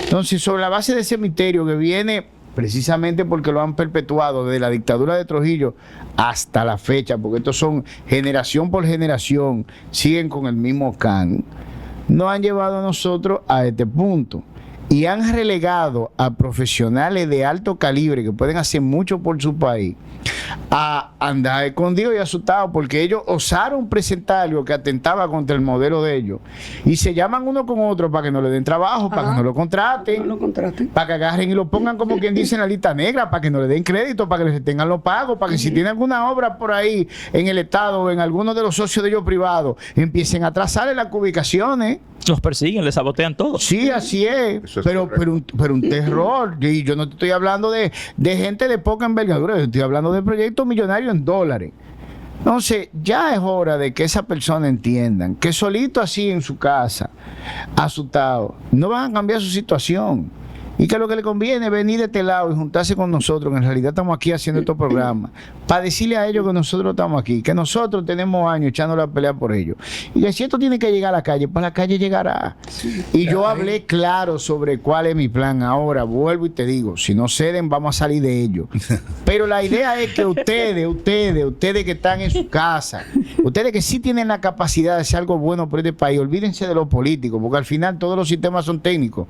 Entonces, sobre la base de ese misterio que viene precisamente porque lo han perpetuado desde la dictadura de Trujillo hasta la fecha, porque estos son generación por generación, siguen con el mismo can, nos han llevado a nosotros a este punto. Y han relegado a profesionales de alto calibre que pueden hacer mucho por su país a andar escondidos y asustados porque ellos osaron presentar algo que atentaba contra el modelo de ellos y se llaman uno con otro para que no le den trabajo, para que no lo contraten, para que agarren y lo pongan como quien dice en la lista negra, para que no le den crédito, para que les tengan los pagos, para que si tienen alguna obra por ahí en el Estado o en alguno de los socios de ellos privados empiecen a trazarle las ubicaciones. Los persiguen, les sabotean todo. Sí, así es. Pero un terror. Y yo no te estoy hablando de gente de poca envergadura, yo estoy hablando de proyectos millonarios en dólares. Entonces, ya es hora de que esa persona entiendan que solito así en su casa, asustado, no van a cambiar su situación. Y que lo que le conviene es venir de este lado y juntarse con nosotros, que en realidad estamos aquí haciendo estos programas, para decirle a ellos que nosotros estamos aquí, que nosotros tenemos años echándola a pelear por ellos. Y que si esto tiene que llegar a la calle, pues la calle llegará. Y yo hablé claro sobre cuál es mi plan. Ahora vuelvo y te digo, si no ceden, vamos a salir de ellos. Pero la idea es que ustedes que están en su casa, ustedes que sí tienen la capacidad de hacer algo bueno por este país, olvídense de los políticos, porque al final todos los sistemas son técnicos.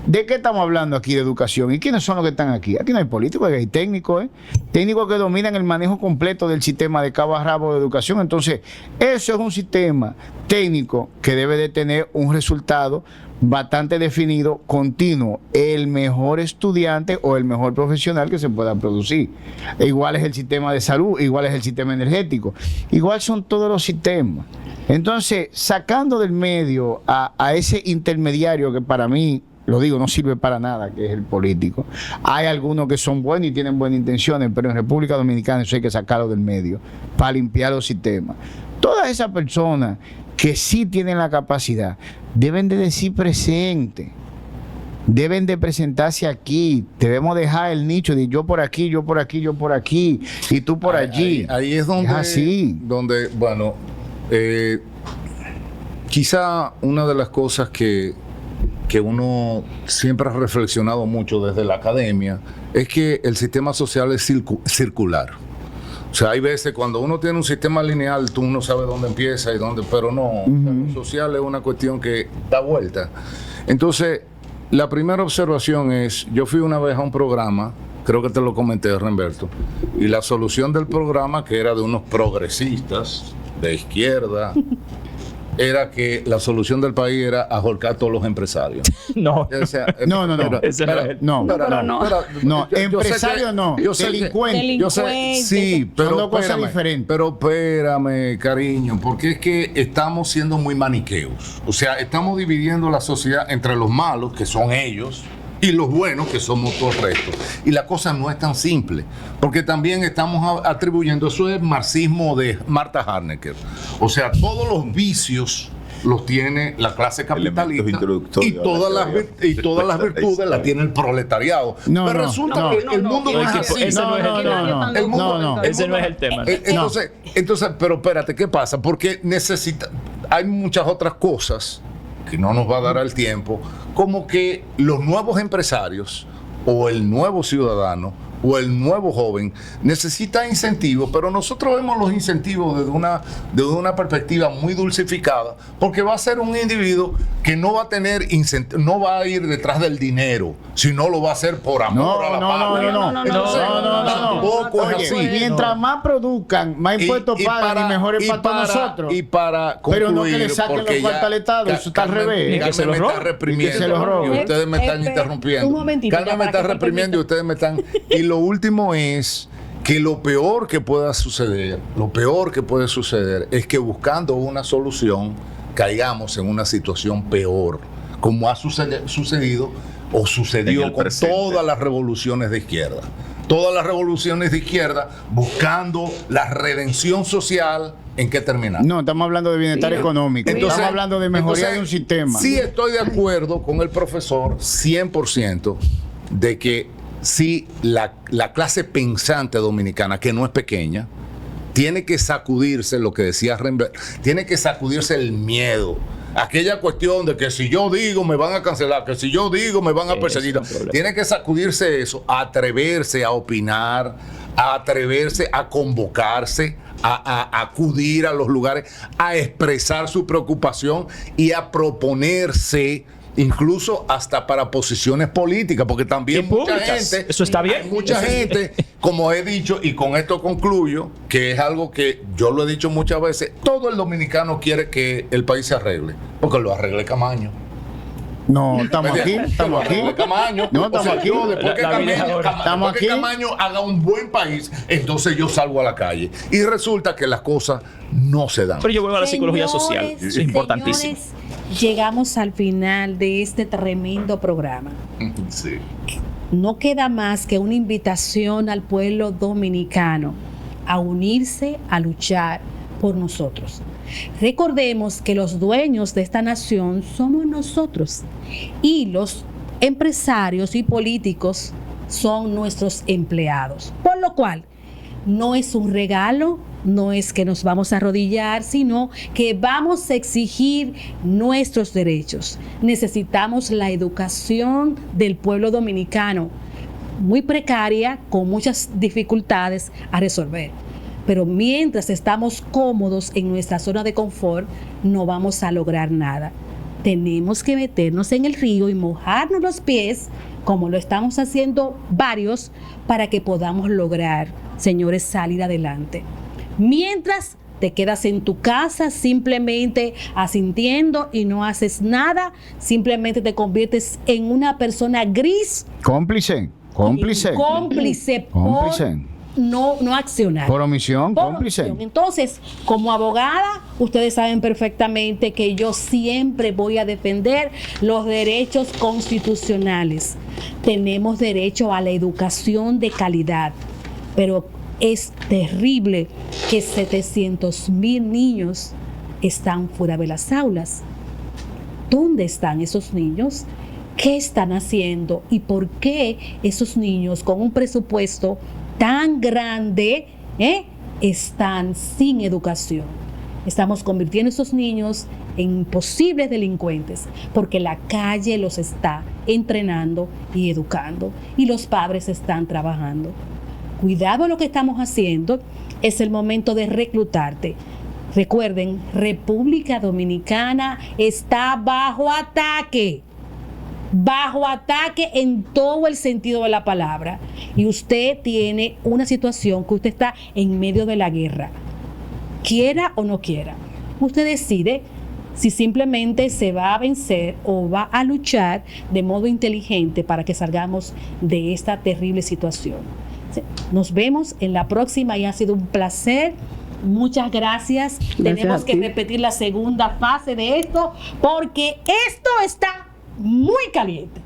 ¿De qué estamos hablando aquí de educación? ¿Y quiénes son los que están aquí? Aquí no hay políticos, aquí hay técnicos, técnicos que dominan el manejo completo del sistema de cabo a rabo de educación. Entonces, eso es un sistema técnico que debe de tener un resultado bastante definido, continuo, el mejor estudiante o el mejor profesional que se pueda producir. Igual es el sistema de salud, igual es el sistema energético, igual son todos los sistemas. Entonces, sacando del medio a ese intermediario que para mí, lo digo, no sirve para nada, que es el político. Hay algunos que son buenos y tienen buenas intenciones, pero en República Dominicana eso hay que sacarlo del medio para limpiar los sistemas. Todas esas personas que sí tienen la capacidad deben de decir presente, deben de presentarse aquí. Debemos dejar el nicho de yo por aquí, yo por aquí, yo por aquí y tú por allí. Ahí es donde, donde bueno, quizá una de las cosas que uno siempre ha reflexionado mucho desde la academia es que el sistema social es circular. O O sea, hay veces cuando uno tiene un sistema lineal, tú no sabes dónde empieza y dónde, pero no. O sea, lo social es una cuestión que da vuelta. Entonces, la primera observación es, yo fui una vez a un programa, creo que te lo comenté, Renberto, y la solución del programa, que era de unos progresistas de izquierda, era que la solución del país era ahorcar a todos los empresarios. No. O sea, No. Ese no es el- No. No, yo sé empresario que- no, yo sé que- delincuente. Yo sé, sí, pero Son dos cosas espérame, diferentes. Pero espérame, cariño, porque es que estamos siendo muy maniqueos. O sea, estamos dividiendo la sociedad entre los malos, que son ellos, y los buenos, que somos todo el resto. Y la cosa no es tan simple, porque también estamos atribuyendo, eso es marxismo de Marta Harnecker. O sea, todos los vicios los tiene la clase capitalista Elementos introductorios y todas a la las, teoría. y todas las virtudes las tiene el proletariado. No, Pero no, resulta no. que el mundo no, Es es que así. ese no es el tema. El mundo- No. Ese no es el tema. Entonces, pero espérate, ¿qué pasa? Porque hay muchas otras cosas que no nos va a dar el tiempo, como que los nuevos empresarios o el nuevo ciudadano o el nuevo joven necesita incentivos, pero nosotros vemos los incentivos desde una perspectiva muy dulcificada, porque va a ser un individuo que no va a tener no va a ir detrás del dinero, sino lo va a hacer por amor a la patria. Entonces, tampoco es Oye, así. mientras más produzcan, más impuestos pagan y mejores para nosotros. Y para Pero no que concluir, le saquen porque los cuartos ya al Estado, eso está al revés. Ni que se Carmen los me está roben. reprimiendo. Ni que se los roben. Y ustedes me están Espera, interrumpiendo. un momentito, Carmen ya, me para está que me reprimiendo y ustedes me están... Y lo último es que lo peor que pueda suceder, es que buscando una solución caigamos en una situación peor, como ha sucedido o En sucedió el con presente. todas las revoluciones de izquierda. Todas las revoluciones de izquierda buscando la redención social, ¿en qué terminaron? No, estamos hablando de bienestar económico. Estamos hablando de mejoría de un sistema. Sí estoy de acuerdo con el profesor 100% de que sí la clase pensante dominicana, que no es pequeña, tiene que sacudirse lo que decía Rembrandt, tiene que sacudirse el miedo. Aquella cuestión de que si yo digo me van a cancelar, que si yo digo me van a perseguir. Es un problema. Tiene que sacudirse eso, atreverse a opinar, a atreverse a convocarse, a acudir a los lugares, a expresar su preocupación y a proponerse incluso hasta para posiciones políticas, porque también Y mucha públicas. gente, Eso está bien. hay mucha gente, como he dicho, y con esto concluyo, que es algo que yo lo he dicho muchas veces, todo el dominicano quiere que el país se arregle, porque lo arregle Camaño. No, estamos aquí, estamos aquí. Camaño. No, estamos aquí. Después que La vida Camaño, ahora. Estamos después que aquí. Camaño haga un buen país, entonces yo salgo a la calle. Y resulta que las cosas no se dan. Pero yo vuelvo a la psicología social. Señores, Eso es importantísimo. señores, llegamos al final de este tremendo programa. Sí. No queda más que una invitación al pueblo dominicano a unirse, a luchar por nosotros. Recordemos que los dueños de esta nación somos nosotros y los empresarios y políticos son nuestros empleados. Por lo cual, no es un regalo, no es que nos vamos a arrodillar, sino que vamos a exigir nuestros derechos. Necesitamos la educación del pueblo dominicano, muy precaria, con muchas dificultades a resolver. Pero mientras estamos cómodos en nuestra zona de confort, no vamos a lograr nada. Tenemos que meternos en el río y mojarnos los pies, como lo estamos haciendo varios, para que podamos lograr, señores, salir adelante. Mientras te quedas en tu casa simplemente asintiendo y no haces nada, simplemente te conviertes en una persona gris, Cómplice. cómplice Cómplice. por no accionar. Por omisión, Por cómplice. omisión. Entonces, como abogada, ustedes saben perfectamente que yo siempre voy a defender los derechos constitucionales. Tenemos derecho a la educación de calidad, pero es terrible que 700,000 niños están fuera de las aulas. ¿Dónde están esos niños? ¿Qué están haciendo? ¿Y por qué esos niños con un presupuesto tan grande están sin educación? Estamos convirtiendo a esos niños en posibles delincuentes porque la calle los está entrenando y educando y los padres están trabajando. cuidado lo que estamos haciendo, es el momento de reclutarte. Recuerden, República Dominicana está bajo ataque en todo el sentido de la palabra. Y usted tiene una situación que usted está en medio de la guerra. Quiera o no quiera, usted decide si simplemente se va a vencer o va a luchar de modo inteligente para que salgamos de esta terrible situación. Nos vemos en la próxima y ha sido un placer. Muchas gracias. Tenemos a que ti. repetir la segunda fase de esto porque esto está muy caliente.